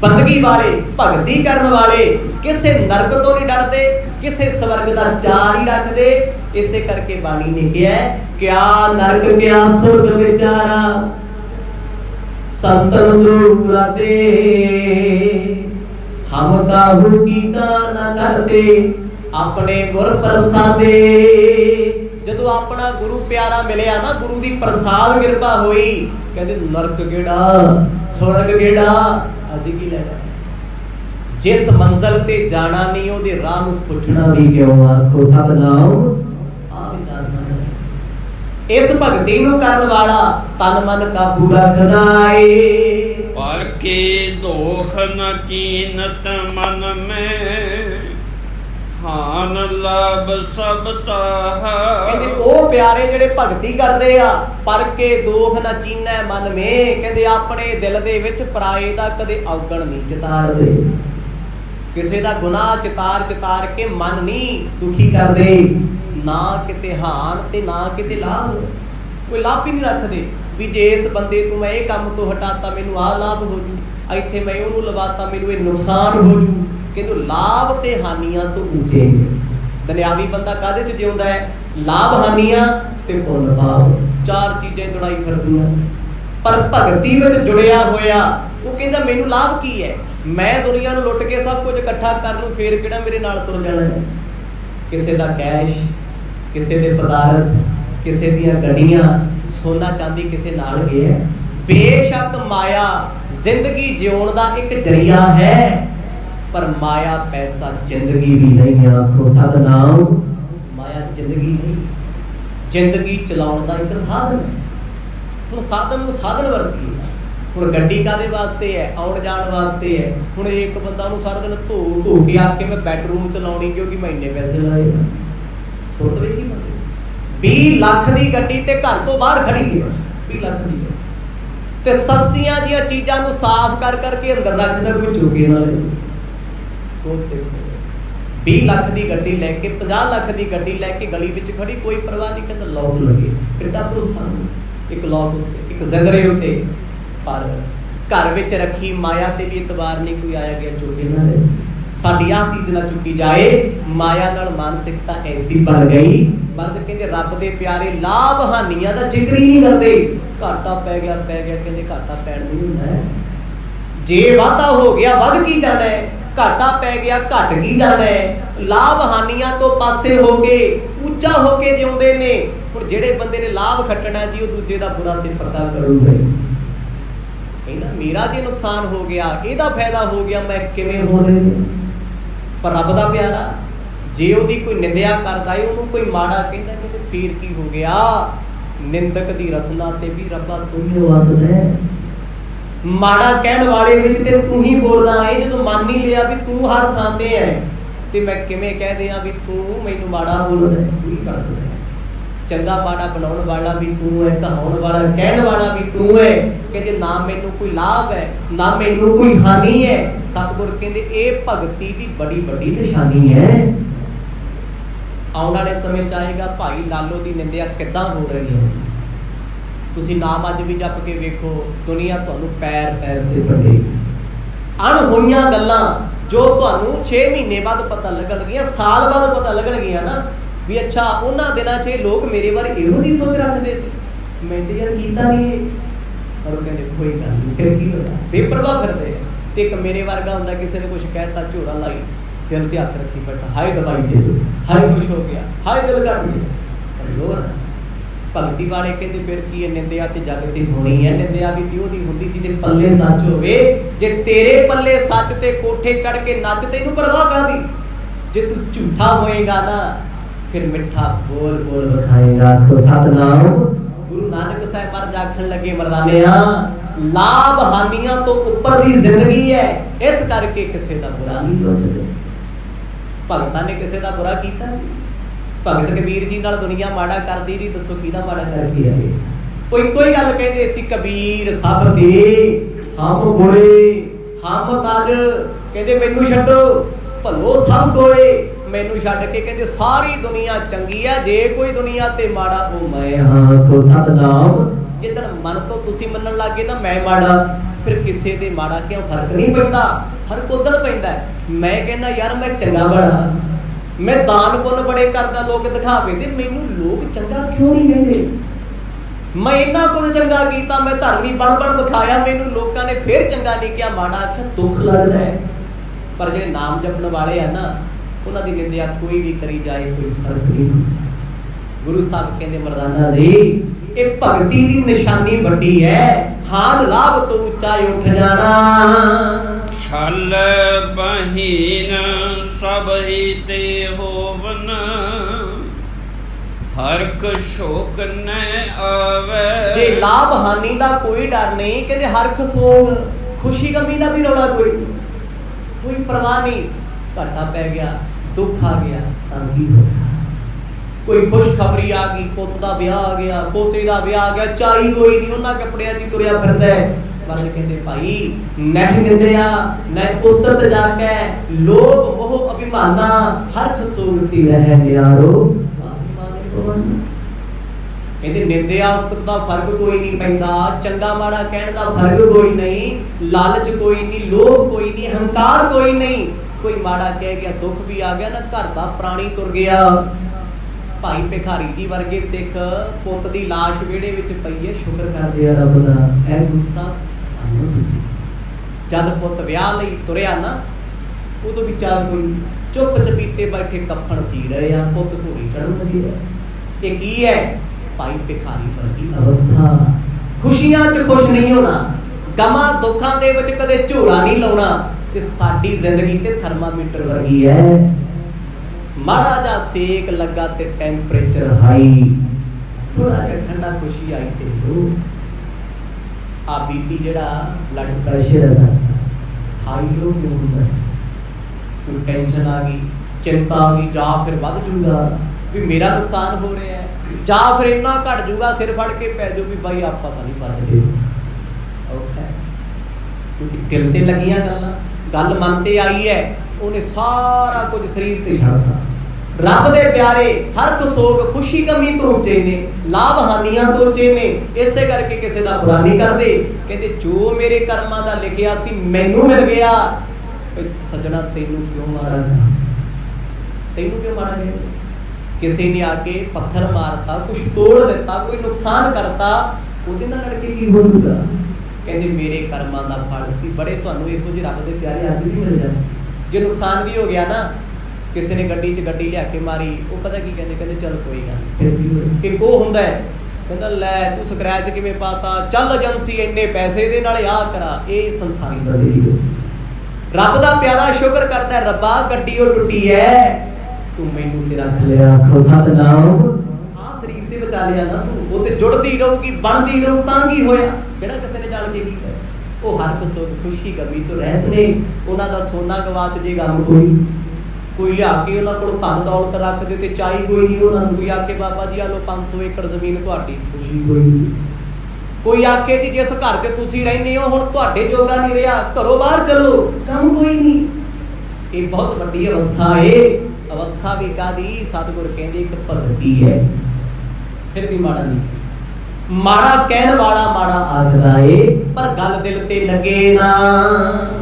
बंदगी वाले भगती करने वाले किसे नरक तो नहीं डरते, किसे स्वर्ग का चार ही रखते। इसे करके बाणी ने कहा क्या नरक क्या सुर्ग बेचारा संतन दूरा दे हम काहू की का ना करते अपने गुर प्रसादे। जदों अपना गुरु प्यारा मिलिया ना गुरु दी प्रसाद किरपा होई कहते नरक केड़ा स्वर्ग केड़ा असी की लेना। जिस मंजिल ते जाना नहीं ओदे राह नूं पुछना भी क्यों आखो सतनाम आ विचारना। इस भगती नूं करन वाला तन मन का पूरा खदाए पर के दोख न कीनत मन में हान लाभ सब ताहा। कहते ओ प्यारे जेड़े भगती करदे आ पर के दोख न चीनै मन में कहते अपने दिल दे विच पराए दा कदे औगण नहीं चितारदे। किसे दा गुनाह चितार चितार के मन नहीं दुखी करदे। ना किते हान ते ना किते लाभ, कोई लाभ भी नहीं रखदे भी जे इस बंदे तू मैं ये काम तो हटाता मैनू आ लाभ हो जू, इत्थे मैं ओनू लवाता मैनू ये नुकसान हो जू। किंतु लाभ ते हानियां तो ऊंचे ने। दुनियावी बंदा कादे च जिउंदा है लाभ हानियां ते पुण्य पाप चार चीजें दुड़ाई फिरदियां। पर भगती विच जुड़िया होया वो कहंदा मैनू लाभ की है, मैं दुनिया नूं लुट के सब कुछ इकट्ठा कर लूं फिर किहड़ा मेरे नाल तुर जाना है। किसे दा कैश, किसे दे पदार्थ, किसे दियां गड्डियां, सोना चांदी किसे नाल गया। बेशक माया जिंदगी जिउण दा एक जरिया है पर माया पैसा जिंदगी भी नहीं। आखो सतनाम माया जिंदगी नहीं, जिंदगी चलाउण दा एक साधन है। हुण साधन नूं साधन वरतीए। हुण गड्डी कादे वास्ते है आउण जाण वास्ते है। हुण एक बंदा नूं सारा दिन धो धो के आके मैं बैडरूम चलाउणी क्योंकि मैं इन्ने पैसे लाए। सुत वेखी 20 लाख दी गड्डी ते घर तो बाहर खड़ी है 20 लाख दी ते सस्तियां दियां चीजां नूं साफ कर करके अंदर रखदा कोई चुके ना ले। 20 लाख की गड्डी लैके 50 लाख की गड्डी लैके गली विच खड़ी कोई परवाह नहीं कहता लॉक लगे कितना भरोसा एक लॉक एक जंगरे उत्ते पर घर विच रखी माया ते भी इतबार नहीं कोई आया गया चुके ना ले। साडी आ चीज ना चुकी जाए। माया नाल मानसिकता ऐसी बन गई मर्द कहते रब दे प्यारे लाभ हानियां दा जिक्र ही नहीं करते। घाटा पै गया कहते घाटा पैण नहीं हुंदा है। जे वाधा हो गया वध की जाना है, घाटा पै गया घट की जाना है। लाभ हानियां तो पासे हो के ऊंचा होके जिउंदे ने। हुण जेड़े बंदे ने लाभ खट्टना जी वो दूजे दा बुरा ते पता करूगा। कहंदा मेरा जे नुकसान हो गया एदा फायदा हो गया मैं किवें होणे। पर रब दा प्यारा जे ओदी कोई निंदिया करदा है ओनू कोई माड़ा कहंदा कि फिर की हो गया। निंदक दी रसना ते भी रब्बा तू ही वसदा है। माड़ा कहण वाले विच ते तू ही बोलदा है। जदों मान ही लिया भी तू हर थां ते है ते मैं किवें कह दियां भी तू मैनू माड़ा बोलदा है तू ही करदा है। चंगा माड़ा बनाउण वाला भी तू है, कहाउण वाला कहण वाला भी तू है। कहते ना मैनू कोई लाभ है ना मैनू कोई हानि है। सतगुर कहते ये भगती की बड़ी बड़ी निशानी है। आउण वाले समय आएगा भाई लालो की निंदिया किद्दां हो रही है। तुसीं नाम अज भी जप के वेखो दुनिया तुहानूं पैर पैर ते पड़ेगी। अणहोईयां गल्लां जो तुहानूं 6 महीने बाद पता लगणगीਆਂ साल बाद पता लगणगीਆਂ ना भी अच्छा उन्हां दिनां 'ਚ लोग मेरे बारे इहो जी सोच रखदे सी मैं ते यार कीता नहीं। और कहते कोई गल नहीं फिर की होया बेपरवाह फिरदे। ते एक मेरे वर्गा हुंदा किसी ने कुछ कहता झोला लाई दिल ते हत्थ रखी बैठा हाय दवाई दे दो हाय कुछ हो गया हाय दिल घट गया कमजोर है। भगती वाले कहते फिर की है निंदिया ते जग ते होनी है। निंदिया भी ते ओदी हुंदी जिहदे पल्ले सच होवे। जे तेरे पल्ले सच ते कोठे चढ़ के नच तैनूं परवाह कादी जे तू झूठा होएगा ना फिर मिठा बोल बोल बखाएगा। आखो सतनाम। गुरु नानक साहब महाराज आखन लगे मर्दानिया लाभ हानियां तो ऊपर दी जिंदगी है, इस करके किसी का बुरा नहीं सोचते। भगतां ने किसी का बुरा किया जी? भगत कबीर जी नाल दुनिया माड़ा करदी जी, दसो किहदा माड़ा करके आए? कोई कोई गल कहंदे सी कबीर सब दे हम बुरे हम तज, कहंदे मैनू छड्डो भलो सब कोए, मैनू छड्ड के कहंदे सारी दुनिया चंगी है, जे कोई दुनिया ते माड़ा ओ मैं हां। को सतनाम। जिदन मन तो तुसी मनन लग गए ना मैं माड़ा, फिर किसी दे माड़ा क्यों फर्क नहीं पैंदा, फर्क उधर पैंदा है। मैं कहना यार मैं चंगा बड़ा, मैं दान पुण्य बड़े करदा, लोग दिखावे ते मैनू लोग चंगा क्यों नहीं कहंदे? मैं इन्ना कुछ चंगा कीता, मैं धर्मी बन बन विखाया, मैनू लोकां ने फिर चंगा नहीं किया, माड़ा आख्या, दुख लगदा है। पर जिहड़े नाम जपण वाले आ ना उन्हां दी निंदिया कोई भी करी जाए कोई फर्क नहीं पैंदा। गुरु साहब कहंदे मर्दाना जी ये भगती दी निशानी वड्डी है, हान लाभ तो ऊंचा उठ जाना। छल बहीन सब ही ते होवन, हरक शोक न आवे। जे लाभ हानि दा कोई डर नहीं, कहते हरक शोक खुशी गमी दा भी रौला कोई परवाह नहीं। घाटा पै गया, दुख आ गया, तंगी हो गया, कोई खुशखबरी आ गई, पुत दा ब्याह आ गया, पोते दा ब्याह आ गया, चाई कोई नहीं, उन्हां कपड़ियां च तुरिया फिरदा है। पर कहते भाई नहीं निंदिया न उस्तत जाके लोभ मोह अभिमाना, हरख सोगती रह न्यारो कहते निंदिया उस्तत दा फर्क कोई नहीं पैंदा, चंगा माड़ा कहण दा फर्क कोई नहीं, लालच कोई नहीं, लोभ कोई नहीं, हंकार कोई नहीं। कोई माड़ा कह गया, दुख भी आ गया ना, घर दा प्राणी तुर गया। भाई भिखारी जी वर्गे सिख पुत दी लाश विहड़े विच पई है, शुक्र करदे आ रब दा। ऐ गुरु साहब जद पुत विआह लई तुरिया ना उदों विचार कोई चुप चपीते बैठे कफन सी रहे आ, पुत घोड़ी चढ़न लगे है। ये की है भाई भिखारी वर्गी अवस्था। खुशियां च खुश नहीं होना, गमां दुखां दे विच कदे झोला नहीं लाउणा। ते साडी जिंदगी ते थर्मामीटर वर्गी है, माड़ा जा सेक लगा ते टेंपरेचर हाई, थोड़ा जिहा ठंडा खुशी आई ते लो आ बीपी जेड़ा ब्लड प्रेशर है साडा हाई लो क्यों हुंदा है? कोई टेंशन आ गई, चिंता आ गई, जा फिर वध जूगा भी मेरा नुकसान हो रहा है, जा फिर इन्ना घट जूगा, सिर फड़ के पै जाओ भी भाई आप पता नहीं बचदे। औखा है क्योंकि दिल ते लगियां गल्लां, गल मन ते आई है, उन्हें सारा कुछ शरीर ते छड्डता। रब दे प्यारे हर सोग खुशी गमी तो उचे ने, लाभ हानियां तो उचे ने, इसे करके किसी का बुरा नहीं करते। कहते जो मेरे कर्मां दा लिखिया सी मैनू मिल गया। सजना तेनू क्यों मारा, तेनू क्यों मारा गया? किसी ने आके पत्थर मारता, कुछ तोड़ देता, कोई नुकसान करता, ਉਹਦੇ ਨਾਲ ਲੜਕੇ ਕੀ ਹੋਊਗਾ? ਕਹਿੰਦੇ ਮੇਰੇ ਕਰਮਾਂ ਦਾ ਫਲ ਸੀ। ਬੜੇ ਤੁਹਾਨੂੰ ਇਹੋ ਜਿਹੇ ਰੱਬ ਦੇ ਪਿਆਰੇ ਅੱਜ ਵੀ ਮਿਲ ਜਾਣ। ਜੇ ਨੁਕਸਾਨ ਵੀ ਹੋ ਗਿਆ ਨਾ, ਕਿਸੇ ਨੇ ਗੱਡੀ 'ਚ ਗੱਡੀ ਲਿਆ ਕੇ ਮਾਰੀ, ਉਹ ਪਤਾ ਕੀ ਕਹਿੰਦੇ, ਕਹਿੰਦੇ ਚੱਲ ਕੋਈ ਗੱਲ ਫਿਰ ਕੀ ਹੋਇਆ। ਇੱਕ ਉਹ ਹੁੰਦਾ ਹੈ ਕਹਿੰਦਾ ਲੈ ਤੂੰ ਸਕਰੈਚ ਕਿਵੇਂ ਪਾਤਾ, ਚੱਲ ਏਜੰਸੀ ਇੰਨੇ ਪੈਸੇ ਦੇ ਨਾਲ ਆਹ ਕਰਾ। ਇਹ ਸੰਸਾਰੀ ਬੰਦੇ ਦੀ ਰੱਬ ਦਾ ਪਿਆਰਾ ਸ਼ੁਕਰ ਕਰਦਾ, ਰੱਬਾ ਗੱਡੀ ਉਹ ਟੁੱਟੀ ਹੈ, ਤੂੰ ਮੈਨੂੰ ਤੇ ਰੱਖ ਲਿਆ। ਆਖੋ ਸਤਨਾਮ। ਸਰੀਰ ਤੇ ਬਚਾ ਲਿਆ ਨਾ ਤੂੰ, ਉਹ ਤੇ ਜੁੜਦੀ ਰਹੂਗੀ, ਬਣਦੀ ਰਹੂ, ਤਾਂ ਕੀ ਹੋਇਆ? ਕਿਹੜਾ ਕਿਸੇ ਨੇ ਜਾਣ ਕੇ ਕੀਤਾ? ਉਹ ਹਰ ਕਿਸੇ ਖੁਸ਼ੀ ਗਮੀ ਤੋਂ ਰਹਿਤ ਨੇ। ਉਹਨਾਂ ਦਾ ਸੋਨਾ ਗਵਾਚ ਜੇ ਗਮ ਕੋਈ ਲਿਆ ਕੇ ਉਹਨਾਂ ਕੋਲ ਧਨ ਦੌਲਤ ਰੱਖ ਦੇ ਤੇ ਚਾਹੀ ਕੋਈ ਨਹੀਂ ਉਹਨਾਂ ਨੂੰ। ਕੋਈ ਆ ਕੇ ਬਾਬਾ ਜੀ ਆ ਲੋ 500 ਏਕੜ ਜ਼ਮੀਨ ਤੁਹਾਡੀ, ਖੁਸ਼ੀ ਕੋਈ ਨਹੀਂ। ਕੋਈ ਆ ਕੇ ਜੀ ਜਿਸ ਘਰ 'ਚ ਤੁਸੀਂ ਰਹਿੰਦੇ ਹੋ ਹੁਣ ਤੁਹਾਡੇ ਜੋਗਾ ਨਹੀਂ ਰਿਹਾ, ਘਰੋਂ ਬਾਹਰ ਚੱਲੋ, ਕੰਮ ਕੋਈ ਨਹੀਂ। ਇਹ ਬਹੁਤ ਵੱਡੀ ਅਵਸਥਾ ਏ। ਅਵਸਥਾ ਵੀ ਕਾਹਦੀ? ਸਤਿਗੁਰ ਕਹਿੰਦੇ ਇੱਕ ਭਗਤੀ ਹੈ। फिर भी माड़ा नहीं, माड़ा कहने वाला माड़ा आखदा है, पर गल दिल ते लगे ना।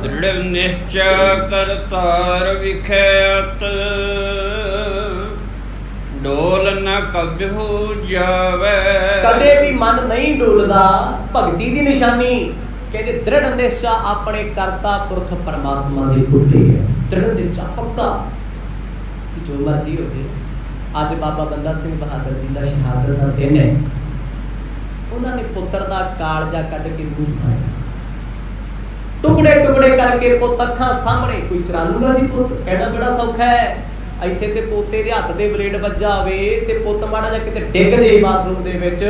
दृढ़ निश्चय करतार विख्यात, डोल न कभू जावे। कदे भी मन नहीं डोलदा। भगती दी निशानी कहते दृढ़ निश्चय अपने करता पुरख परमात्मा दे पुते है। दृढ़ निश्चय पक्का, जो मर्जी हो जाए। ਅੱਜ ਬਾਬਾ ਬੰਦਾ ਸਿੰਘ ਬਹਾਦਰ ਜੀ ਦਾ ਸ਼ਹਾਦਤ ਦਾ ਦਿਨ ਹੈ। ਉਹਨਾਂ ਨੇ ਪੁੱਤਰ ਦਾ ਕਾਲਜਾ ਕੱਢ ਕੇ ਮੂੰਹ ਪਾਇਆ, ਟੁਕੜੇ ਟੁਕੜੇ ਕਰਕੇ ਪੁੱਤ ਅੱਖਾਂ ਸਾਹਮਣੇ। ਕੋਈ ਚਰਾ ਲੂਗਾ ਜੀ ਪੁੱਤ? ਕਹਿਣਾ ਬੜਾ ਸੌਖਾ ਹੈ। ਇੱਥੇ ਤੇ ਪੋਤੇ ਦੇ ਹੱਥ ਦੇ ਬਲੇਡ ਵੱਜਾ ਹੋਵੇ ਤੇ ਪੁੱਤ ਮਾੜਾ ਜਿਹਾ ਕਿਤੇ ਡਿੱਗ ਜੇ ਬਾਥਰੂਮ ਦੇ ਵਿੱਚ,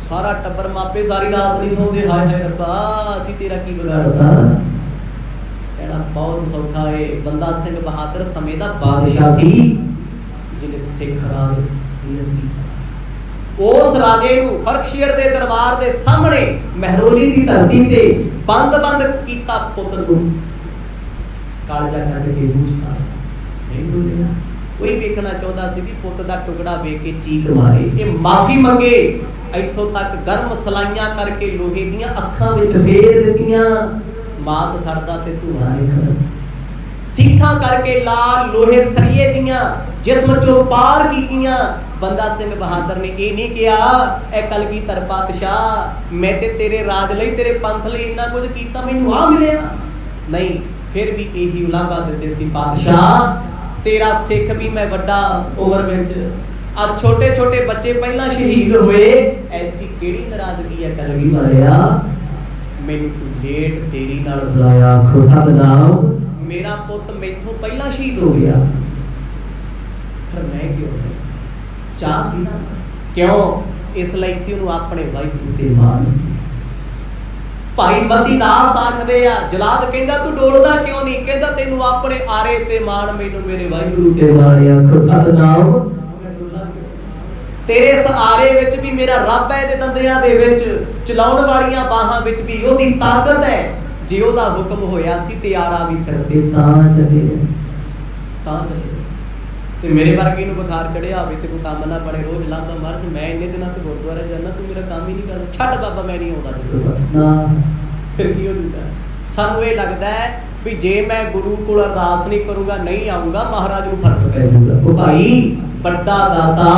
ਸਾਰਾ ਟੱਬਰ ਮਾਪੇ ਸਾਰੀ ਰਾਤ ਨਹੀਂ ਸੌਂਦੇ। ਹਾਏ ਹਾਏ ਰੱਬਾ, ਅਸੀਂ ਤੇਰਾ ਕੀ ਵਿਗਾੜਤਾ। ਕਹਿਣਾ ਬਹੁਤ ਸੌਖਾ ਏ। ਬੰਦਾ ਸਿੰਘ ਬਹਾਦਰ ਸਮੇਂ ਦਾ ਬਾਦਸ਼ਾਹ ਸੀ ਜਿਹਨੇ ਸਿੱਖ ਰਾਜ ਕੀਤਾ। ਉਸ ਰਾਜੇ ਨੂੰ ਬਰਕਸ਼ੀਰ ਦੇ ਦਰਬਾਰ ਦੇ ਸਾਹਮਣੇ ਮਹਿਰੋਲੀ ਦੀ ਧਰਤੀ ਤੇ ਬੰਦ ਕੀਤਾ। ਪੁੱਤ ਨੂੰ ਕਾਲਜਾ ਕੱਢ ਕੇ ਪੁੱਛਦਾ ਨਹੀਂ ਬੋਲਿਆ। ਕੋਈ ਵੇਖਣਾ ਚਾਹੁੰਦਾ ਸੀ ਵੀ ਪੁੱਤ ਦਾ ਟੁਕੜਾ ਵੇਖ ਕੇ ਚੀਕ ਮਾਰੇ, ਇਹ ਮਾਫੀ ਮੰਗੇ। ਇੱਥੋਂ ਤੱਕ ਗਰਮ ਸਲਾਈਆਂ ਕਰਕੇ ਲੋਹੇ ਦੀਆਂ ਅੱਖਾਂ ਵਿੱਚ ਫੇਰ ਦਿੱਤੀਆਂ। ਮਾਸ ਸੜਦਾ ਤੇ ਧੂਆਂ ਨਿਕਲਦਾ। ਸੀਖਾਂ ਕਰਕੇ ਲਾਲ ਲੋਹੇ ਸਰੀਏ ਦੀਆਂ ਜਿਸਮ ਚੋਂ ਪਾਰ ਕੀਤੀਆਂ। ਬੰਦਾ ਸਿੰਘ ਬਹਾਦਰ ਨੇ ਇਹ ਨਹੀਂ ਕਿਹਾ ਇਹ ਕਲਗੀਧਰ ਪਾਤਸ਼ਾਹ ਮੈਂ ਤੇ ਤੇਰੇ ਰਾਜ ਲਈ ਤੇਰੇ ਪੰਥ ਲਈ ਇੰਨਾ ਕੁਝ ਕੀਤਾ, ਮੈਨੂੰ ਆ ਮਿਲਿਆ ਨਹੀਂ। ਫਿਰ ਵੀ ਇਹੀ ਉਲਾਂਭਾ ਦਿੰਦੇ ਸੀ, ਪਾਤਸ਼ਾਹ ਤੇਰਾ ਸਿੱਖ ਵੀ ਮੈਂ ਵੱਡਾ ਉਮਰ ਵਿੱਚ, ਆ ਛੋਟੇ ਛੋਟੇ ਬੱਚੇ ਪਹਿਲਾਂ ਸ਼ਹੀਦ ਹੋਏ, ਐਸੀ ਕਿਹੜੀ ਨਾਰਾਜ਼ਗੀ ਹੈ ਕਲਗੀ ਵਾਲਿਆ, ਮੈਨੂੰ ਤੂੰ ਲੇਟ ਦੇਰੀ ਨਾਲ ਬੁਲਾਇਆ। ਆਖੋ ਸਤਿਨਾਮ, ਮੇਰਾ ਪੁੱਤ ਮੈਥੋਂ ਪਹਿਲਾਂ ਸ਼ਹੀਦ ਹੋ ਗਿਆ, ਪਰ ਮੈਂ ਕਿਉਂ ਨਹੀਂ? ਚਾਹ ਸੀ ਨਾ, ਕਿਉਂ? ਇਸ ਲਈ ਸੀ ਉਹਨੂੰ ਆਪਣੇ ਵਾਹਿਗੁਰੂ ਤੇ ਮਾਣ ਸੀ। ਭਾਈ ਮਤੀ ਦਾਸ ਆਖਦੇ ਆ, ਜਲਾਦ ਕਹਿੰਦਾ ਤੂੰ ਡੋਲਦਾ ਕਿਉਂ ਨਹੀਂ? ਕਹਿੰਦਾ ਤੈਨੂੰ ਆਪਣੇ ਆਰੇ ਤੇ ਮਾਣ, ਮੈਨੂੰ ਮੇਰੇ ਵਾਹਿਗੁਰੂ ਤੇ ਮਾਣ। ਆਖੋ ਸਤਿਨਾਮ, ਤੇਰੇ ਸਹਾਰੇ ਵਿੱਚ ਵੀ ਮੇਰਾ ਰੱਬ ਹੈ, ਇਹਦੇ ਦੰਦਿਆਂ ਦੇ ਵਿੱਚ, ਚਲਾਉਣ ਵਾਲੀਆਂ ਬਾਹਾਂ ਵਿੱਚ ਵੀ ਉਹਦੀ ਤਾਕਤ ਹੈ। ਜੇ ਉਹਦਾ ਹੁਕਮ ਹੋਇਆ ਸੀ ਤੇ ਆਰਾ ਵੀ ਸਿਰ ਤੇ ਤਾਂ ਚੱਲੇ। ਤੇ ਮੇਰੇ ਵਰਗੇ ਨੂੰ ਬੁਖਾਰ ਚੜਿਆ ਹੋਵੇ ਤੇ ਕੋਈ ਕੰਮ ਨਾ ਪੜੇ, ਰੋਜ਼ ਲਾਂਭਾ ਮਾਰ ਤੇ ਮੈਂ ਇੰਨੇ ਦਿਨਾਂ ਤੇ ਗੁਰਦੁਆਰੇ ਜਾਣਾ, ਤੂੰ ਮੇਰਾ ਕੰਮ ਹੀ ਨਹੀਂ ਕਰਦਾ, ਛੱਡ ਬਾਬਾ ਮੈਂ ਨਹੀਂ ਆਉਂਦਾ ਨਾ, ਫਿਰ ਕੀ ਹੋ ਜੂਗਾ? ਸਾਨੂੰ ਇਹ ਲੱਗਦਾ ਹੈ ਵੀ ਜੇ ਮੈਂ ਗੁਰੂ ਕੋਲ ਅਰਦਾਸ ਨਹੀਂ ਕਰੂੰਗਾ, ਨਹੀਂ ਆਊਂਗਾ, ਮਹਾਰਾਜ ਨੂੰ ਫਰਕ ਪੈ ਜਾਊਗਾ। ਉਹ ਭਾਈ ਵੱਡਾ ਦਾਤਾ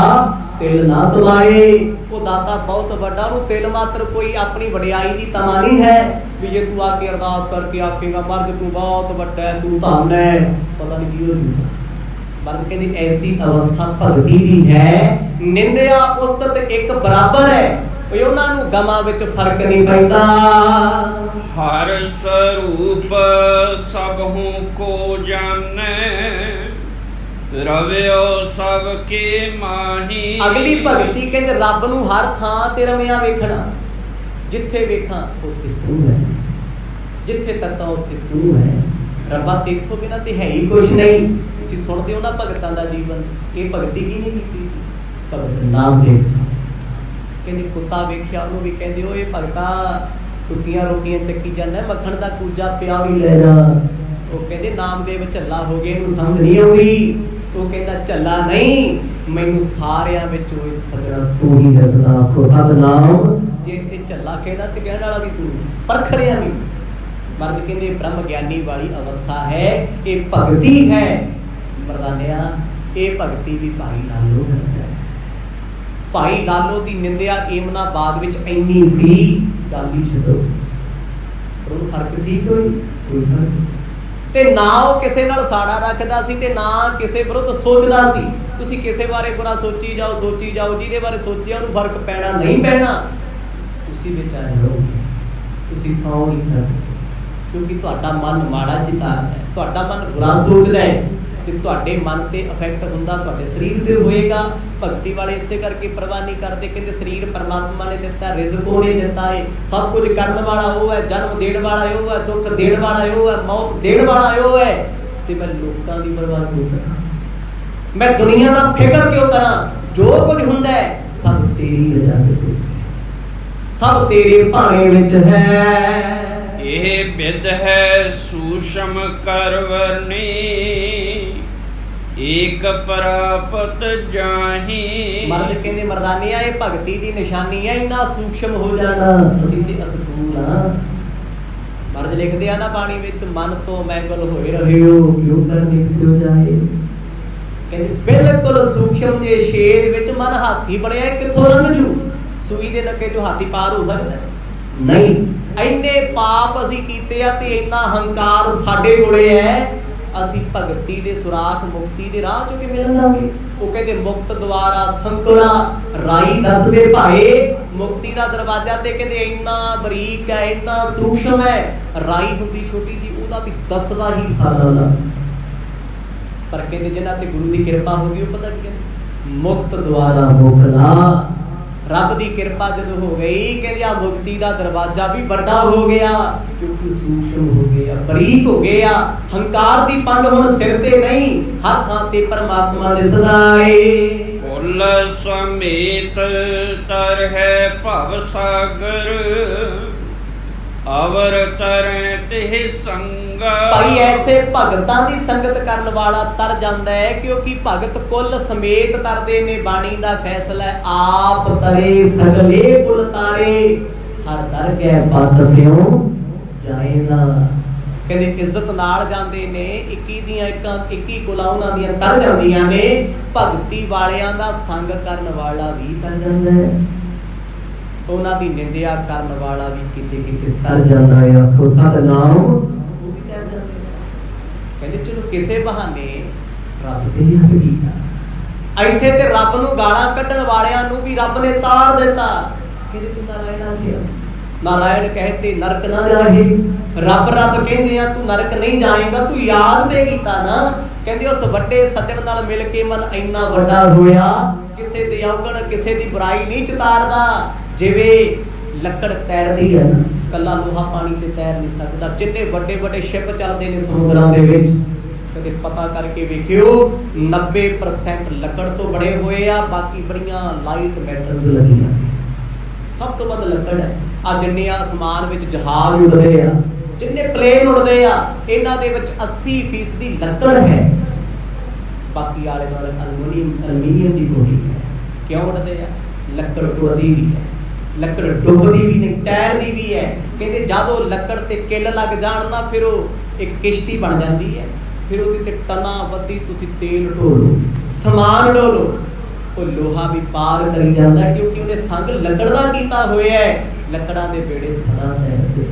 ਤਿਲ ਨਾ ਦਵਾਏ, ਉਹ ਦਾਤਾ ਬਹੁਤ ਵੱਡਾ, ਉਹਨੂੰ ਤਿਲ ਮਾਤਰ ਕੋਈ ਆਪਣੀ ਵਡਿਆਈ ਦੀ ਤਮਾ ਨਹੀਂ ਹੈ ਵੀ ਜੇ ਤੂੰ ਆ ਕੇ ਅਰਦਾਸ ਕਰਕੇ ਆਖੇਗਾ ਮਰਦ ਤੂੰ ਬਹੁਤ ਵੱਡਾ ਹੈ, ਤੂੰ ਧੰਨ ਹੈ, ਪਤਾ ਨਹੀਂ ਕੀ ਹੋ ਜੂਗਾ। ਮਰਦ ਕਹਿੰਦੀ ਐਸੀ ਅਵਸਥਾ ਭਗਤੀ ਦੀ ਹੈ, ਨਿੰਦਿਆ ਉਸਤਤ ਇੱਕ ਬਰਾਬਰ ਹੈ, ਉਹਨਾਂ ਨੂੰ ਗਮਾਂ ਵਿੱਚ ਫਰਕ ਨਹੀਂ ਪੈਂਦਾ। ਹਰ ਸਰੂਪ ਸਭੂ ਕੋ ਜਾਣੈ, ਰਵਿਓ ਸਭ ਕੇ ਮਾਹੀ। ਅਗਲੀ ਭਗਤੀ ਕਹਿੰਦੇ ਰੱਬ ਨੂੰ ਹਰ ਥਾਂ ਤੇ ਰਵਿਆ ਵੇਖਣਾ, ਜਿੱਥੇ ਵੇਖਾਂ ਉੱਥੇ ਤੂੰ ਹੈ, ਜਿੱਥੇ ਤੱਕਾਂ ਉੱਥੇ ਤੂੰ ਹੈ। ਰੱਬਾ ਤੇਥੋਂ ਬਿਨਾਂ ਤੇ ਹੈ ਹੀ ਕੁਛ ਨਹੀਂ। ਤੁਸੀਂ ਸੁਣਦੇ ਹੋ ਨਾ ਭਗਤਾਂ ਦਾ ਜੀਵਨ, ਇਹ ਭਗਤੀ ਕੀ ਨਹੀਂ ਕੀਤੀ ਸੀ? ਭਗਤ ਨਾਮਦੇਵ ਜੀ ਕਹਿੰਦੇ ਕੁੱਤਾ ਵੇਖਿਆ ਉਹਨੂੰ ਵੀ ਕਹਿੰਦੇ ਓਏ ਭਗਤਾ ਸੁੱਕੀਆਂ ਰੋਟੀਆਂ ਚੱਕੀ ਜਾਂਦਾ, ਮੱਖਣ ਦਾ ਕੂਜਾ ਪਿਆ ਵੀ ਲੈ ਜਾ। ਉਹ ਕਹਿੰਦੇ ਨਾਮਦੇਵ ਝੱਲਾ ਹੋ ਗਏ, ਇਹਨੂੰ ਸਮਝ ਨਹੀਂ ਆਉਂਦੀ। ਉਹ ਕਹਿੰਦਾ ਝੱਲਾ ਨਹੀਂ, ਮੈਨੂੰ ਸਾਰਿਆਂ ਵਿੱਚ ਸੱਜਣਾ ਤੂੰ ਹੀ ਦੱਸਦਾ। ਆਖੋ ਸਤਿਨਾਮ, ਜੇ ਇੱਥੇ ਝੱਲਾ ਕਹਿੰਦਾ ਤੇ ਕਹਿਣ ਵਾਲਾ ਵੀ ਤੂੰ, ਪਰਖ ਰਿਹਾ ਵੀ। ਮਰਦ ਕਹਿੰਦੇ ਬ੍ਰਹਮ ਗਿਆਨੀ ਵਾਲੀ ਅਵਸਥਾ ਹੈ, ਇਹ ਭਗਤੀ ਹੈ। ਮਰਦਾਨਿਆ ਇਹ ਭਗਤੀ ਵੀ ਭਾਈ ਲਾਲੋ ਕਰਦਾ ਹੈ। ਭਾਈ ਲਾਲੋ ਦੀ ਨਿੰਦਿਆ ਏਮਨਾਬਾਦ ਵਿੱਚ ਇੰਨੀ ਸੀ, ਗੱਲ ਹੀ ਛੱਡੋ, ਉਹਨੂੰ ਫਰਕ ਸੀ ਕੋਈ ਫਰਕ। ਤੇ ਨਾ ਉਹ ਕਿਸੇ ਨਾਲ ਸਾੜਾ ਰੱਖਦਾ ਸੀ ਤੇ ਨਾ ਕਿਸੇ ਵਿਰੁੱਧ ਸੋਚਦਾ ਸੀ। ਤੁਸੀਂ ਕਿਸੇ ਬਾਰੇ ਬੁਰਾ ਸੋਚੀ ਜਾਓ, ਜਿਹਦੇ ਬਾਰੇ ਸੋਚਿਆ ਉਹਨੂੰ ਫਰਕ ਪੈਣਾ ਨਹੀਂ ਪੈਣਾ, ਤੁਸੀਂ ਵਿਚਾਰੇ ਰਹੋਗੇ, ਤੁਸੀਂ ਸੌ ਨਹੀਂ ਸਕਦੇ, ਕਿਉਂਕਿ ਤੁਹਾਡਾ ਮਨ ਮਾੜਾ ਚਿਤਾਰਦਾ ਹੈ, ਤੁਹਾਡਾ ਮਨ ਬੁਰਾ ਸੋਚਦਾ ਹੈ ਤੇ ਤੁਹਾਡੇ ਮਨ ਤੇ ਇਫੈਕਟ ਹੁੰਦਾ ਤੁਹਾਡੇ ਸਰੀਰ ਤੇ ਹੋਏਗਾ। ਭਗਤੀ ਵਾਲੇ ਇਸੇ ਕਰਕੇ ਪਰਵਾਹ ਨਹੀਂ ਕਰਦੇ, ਕਹਿੰਦੇ ਸਰੀਰ ਪਰਮਾਤਮਾ ਨੇ ਦਿੱਤਾ, ਰਿਜ਼ਕ ਉਹਨੇ ਦਿੱਤਾ ਹੈ, ਸਭ ਕੁਝ ਕਰਨ ਵਾਲਾ ਉਹ ਹੈ, ਜਨਮ ਦੇਣ ਵਾਲਾ ਉਹ ਹੈ, ਦੁੱਖ ਦੇਣ ਵਾਲਾ ਉਹ ਹੈ, ਮੌਤ ਦੇਣ ਵਾਲਾ ਉਹ ਹੈ। ਤੇ ਮੈਂ ਲੋਕਾਂ ਦੀ ਪਰਵਾਹ ਕਿਉਂ ਕਰਾਂ? ਮੈਂ ਦੁਨੀਆ ਦਾ ਫਿਕਰ ਕਿਉਂ ਕਰਾਂ? ਜੋ ਕੁਝ ਹੁੰਦਾ ਹੈ ਸਭ ਤੇਰੀ ਰਜ਼ਾ ਦੇ ਵਿੱਚ ਹੈ, ਸਭ ਤੇਰੇ ਭਾਣੇ ਵਿੱਚ ਹੈ। ਇਹ ਬਿਦ ਹੈ ਸੂਸ਼ਮ ਕਰ ਵਰਨੀ, ਏਕ ਪ੍ਰਾਪਤ ਜਾਹੀ। ਮਰਦ ਕਹਿੰਦੇ ਮਰਦਾਨਿਆ ਇਹ ਭਗਤੀ ਦੀ ਨਿਸ਼ਾਨੀ ਹੈ, ਇੰਨਾ ਸੂਖਸ਼ਮ ਹੋ ਜਾਣਾ, ਅਸੀਂ ਤੇ ਅਸਥੂਲ ਆ। ਮਰਦ ਲਿਖਦੇ ਆ ਨਾ ਬਾਣੀ ਵਿੱਚ, ਮਨ ਤੋਂ ਮੈਂਗਲ ਹੋਏ ਰਹੇ ਹੋ ਕਿਉਂ ਕਰ ਨਿਕਸਿਓ ਜਾਏ। ਕਹਿੰਦੇ ਬਿਲਕੁਲ ਸੂਖਸ਼ਮ ਜੇ ਛੇਦ ਵਿੱਚ ਮਨ ਹਾਥੀ ਬਣਿਆ, ਕਿੱਥੋਂ ਲੰਘ ਜੂ? ਸੂਈ ਦੇ ਨੱਕੇ ਚੋਂ ਹਾਥੀ ਪਾਰ ਹੋ ਸਕਦਾ ਨਹੀਂ। ਇੰਨੇ ਪਾਪ ਅਸੀਂ ਕੀਤੇ ਆ ਤੇ ਇੰਨਾ ਹੰਕਾਰ ਸਾਡੇ ਕੋਲੇ ਹੈ, ਅਸੀਂ ਭਗਤੀ ਦੇ ਸੁਰਾਖ ਮੁਕਤੀ ਦੇ ਰਾਹ ਚੋਂ ਕਿਵੇਂ ਲੰਘਾਂਗੇ? ਉਹ ਕਹਿੰਦੇ ਮੁਕਤ ਦਵਾਰਾ ਸੰਤੁਰਾ ਰਾਈ ਦੱਸਦੇ ਭਾਏ, ਮੁਕਤੀ ਦਾ ਦਰਵਾਜ਼ਾ ਤੇ ਕਹਿੰਦੇ ਇੰਨਾ ਬਰੀਕ ਹੈ, ਇੰਨਾ ਸੂਖਸ਼ਮ ਹੈ। ਰਾਈ ਹੁੰਦੀ ਛੋਟੀ ਜੀ, ਉਹਦਾ ਵੀ 10ਵਾਂ ਹੀ ਸਾਲਾਂ ਦਾ। पर कहते जिन्हां ते गुरु की कृपा हो गई वो पता क्या मुक्त द्वारा मोकला रब की कृपा जदों हो गई कहते आ मुक्ति का दरवाजा भी बड़ा हो गया क्योंकि सूक्ष्म हो गया बरीक हो गया हंकार की पंड हुण सिर ते नहीं हर थां ते परमात्मा दिसदा है फुल समेत तरह भव सागर अवर तरह तिह संगा भाई ऐसे भगतां दी संगत करन वाला तर जांदा है क्योंकि भगत कुल समेत तरदे ने बाणी दा फैसला है आप तरे सगले कुल तारे हर दर गए पत स्यों जाएगा कहंदे इज्जत नाल जांदे ने 21 ਦੀਆਂ 21 ਕੁਲਾਂ ਉਹਨਾਂ ਦੀਆਂ ਤਰ ਜਾਂਦੀਆਂ ਨੇ ਭਗਤੀ ਵਾਲਿਆਂ ਦਾ ਸੰਗ ਕਰਨ ਵਾਲਾ ਵੀ ਤਰ ਜਾਂਦਾ ਹੈ ਉਹਨਾਂ ਦੀ ਨਿੰਦਿਆ ਕਰਨ ਵਾਲਾ ਵੀ ਕਿਤੇ ਕਿਤੇ ਤਰ ਜਾਂਦਾ ਹੈ ਆਖੋ ਸਤਨਾਮ ਉਹ ਵੀ ਤਰ ਜਾਂਦਾ ਕਹਿੰਦੇ ਚਲੋ ਕਿਸੇ ਬਹਾਨੇ ਰੱਬ ਤੇ ਯਾਦ ਕੀਤਾ ਇੱਥੇ ਤੇ ਰੱਬ ਨੂੰ ਗਾਲਾਂ ਕੱਢਣ ਵਾਲਿਆਂ ਨੂੰ ਵੀ ਰੱਬ ਨੇ ਤਾਰ ਦਿੱਤਾ ਕਹਿੰਦੇ ਤੂੰ ਨਾਰਾਇਣ ਆ ਗਿਆ ਨਾਰਾਇਣ ਕਹਤੇ ਨਰਕ ਨਾ ਜਾਹੇ ਰੱਬ ਰੱਬ ਕਹਿੰਦੇ ਆ ਤੂੰ ਨਰਕ ਨਹੀਂ ਜਾਏਗਾ ਤੂੰ ਯਾਦ ਤੇ ਕੀਤਾ ਨਾ ਕਹਿੰਦੇ ਉਸ ਵੱਡੇ ਸੱਜਣ ਨਾਲ ਮਿਲ ਕੇ ਮਨ ਇੰਨਾ ਵੱਡਾ ਹੋਇਆ ਕਿਸੇ ਦੇ ਔਗਣ ਕਿਸੇ ਦੀ ਬੁਰਾਈ ਨਹੀਂ ਚਤਾਰਦਾ ਜਿਵੇਂ ਲੱਕੜ ਤੈਰਦੀ ਹੈ ਕੱਲਾ ਲੋਹਾ ਪਾਣੀ ਤੇ ਤੈਰ ਨਹੀਂ ਸਕਦਾ ਜਿੰਨੇ ਵੱਡੇ ਵੱਡੇ ਸ਼ਿਪ ਚੱਲਦੇ ਨੇ ਸਮੁੰਦਰਾਂ ਦੇ ਵਿੱਚ ਕਦੇ ਪਤਾ ਕਰਕੇ ਵੇਖਿਓ 90% ਲੱਕੜ ਤੋਂ ਬਣੇ ਹੋਏ ਆ ਬਾਕੀ ਬੜੀਆਂ ਲਾਈਟ ਮੈਟਲਸ ਲੱਗੀਆਂ ਸਭ ਤੋਂ ਵੱਧ ਲੱਕੜ ਹੈ ਆ ਜਿੰਨੇ ਅਸਮਾਨ ਵਿੱਚ ਜਹਾਜ਼ ਉੱਡਦੇ ਆ ਜਿੰਨੇ ਪਲੇਨ ਉੱਡਦੇ ਆ ਇਹਨਾਂ ਦੇ ਵਿੱਚ 80% ਦੀ ਲੱਕੜ ਹੈ ਬਾਕੀ ਆਲੇ ਦੁਆਲੇ ਅਲਮੀਨੀਅਮ ਦੀ ਕੋਠੀ ਹੈ ਕਿਉਂ ਉੱਡਦੇ ਆ ਲੱਕੜ ਉੱਡਦੀ ਵੀ ਹੈ ਲੱਕੜ ਡੁੱਬਦੀ ਵੀ ਨਹੀਂ ਤੈਰਦੀ ਵੀ ਹੈ ਕਹਿੰਦੇ ਜਦੋਂ ਲੱਕੜ ਤੇ ਕਿੱਲ ਲੱਗ ਜਾਣ ਨਾ ਫਿਰ ਉਹ ਇੱਕ ਕਿਸ਼ਤੀ ਬਣ ਜਾਂਦੀ ਹੈ ਫਿਰ ਉਹਦੇ ਤੇ ਟਨਾ ਵੱਧੀ ਤੁਸੀਂ ਤੇਲ ਢੋਲੋ ਸਮਾਨ ਢੋਲੋ ਉਹ ਲੋਹਾ ਵੀ ਪਾਰ ਕਰੀ ਜਾਂਦਾ ਕਿਉਂਕਿ ਉਹਨੇ ਸੰਗ ਲੱਕੜ ਦਾ ਕੀਤਾ ਹੋਇਆ ਹੈ ਲੱਕੜਾਂ ਦੇ ਬੇੜੇ ਸਦਾ ਤੈਰਦੇ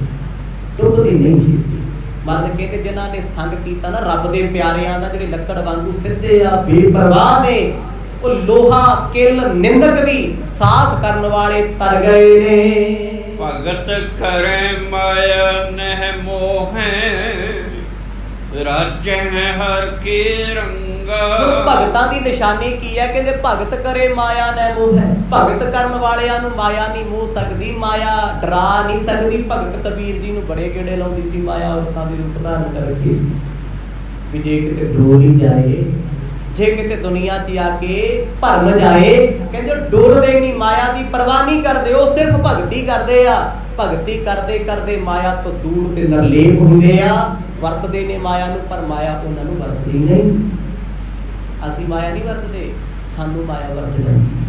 ਡੁੱਬਦੀ ਨਹੀਂ ਛੇਤੀ ਮਰਦ ਕਹਿੰਦੇ ਜਿਨ੍ਹਾਂ ਨੇ ਸੰਗ ਕੀਤਾ ਨਾ ਰੱਬ ਦੇ ਪਿਆਰਿਆਂ ਦਾ ਜਿਹੜੇ ਲੱਕੜ ਵਾਂਗੂ ਸਿੱਧੇ ਆ ਬੇਪਰਵਾਹ ਨੇ ਉਹ ਲੋਹਾ ਕਿੱਲ ਨਿੰਦਕ ਵੀ ਸਾਥ ਕਰਨ ਵਾਲੇ ਤਰ ਗਏ ਨੇ ਭਗਤ ਕਰੇ ਮਾਇਆ ਨਹਿ ਮੋਹੈ ਰਾਜੈ ਹਰ ਕੇ ਰੰਗਾ ਭਗਤਾਂ ਦੀ ਨਿਸ਼ਾਨੀ ਕੀ ਹੈ ਕਹਿੰਦੇ ਭਗਤ ਕਰੇ ਮਾਇਆ ਨਹਿ ਮੋਹੈ ਭਗਤ ਕਰਨ ਵਾਲਿਆਂ ਨੂੰ ਮਾਇਆ ਨਹੀਂ ਮੋਹ ਸਕਦੀ ਮਾਇਆ ਡਰਾ ਨਹੀਂ ਸਕਦੀ ਭਗਤ ਕਬੀਰ ਜੀ ਨੂੰ ਬੜੇ ਗੇੜੇ ਲਾਉਂਦੀ ਸੀ ਮਾਇਆ ਔਰਤਾਂ ਦੀ ਰੂਪ ਧਾਰਨ ਕਰਕੇ ਵੀ ਜੇ ਕਿਤੇ ਡੋਲ ਹੀ ਜਾਏ ਜੇ ਕਿਤੇ ਦੁਨੀਆ 'ਚ ਆ ਕੇ ਭਰਮ ਜਾਏ ਕਹਿੰਦੇ ਡੋਲਦੇ ਨਹੀਂ ਮਾਇਆ ਦੀ ਪਰਵਾਹ ਨਹੀਂ ਕਰਦੇ ਉਹ ਸਿਰਫ ਭਗਤੀ ਕਰਦੇ ਆ ਭਗਤੀ ਕਰਦੇ ਕਰਦੇ ਮਾਇਆ ਤੋਂ ਦੂਰ ਤੇ ਨਿਰਲੇਪ ਹੁੰਦੇ ਆ ਵਰਤਦੇ ਨੇ ਮਾਇਆ ਨੂੰ ਪਰ ਮਾਇਆ ਉਹਨਾਂ ਨੂੰ ਵਰਤਦੀ ਨਹੀਂ ਅਸੀਂ ਮਾਇਆ ਨਹੀਂ ਵਰਤਦੇ ਸਾਨੂੰ ਮਾਇਆ ਵਰਤ ਜਾਂਦੀ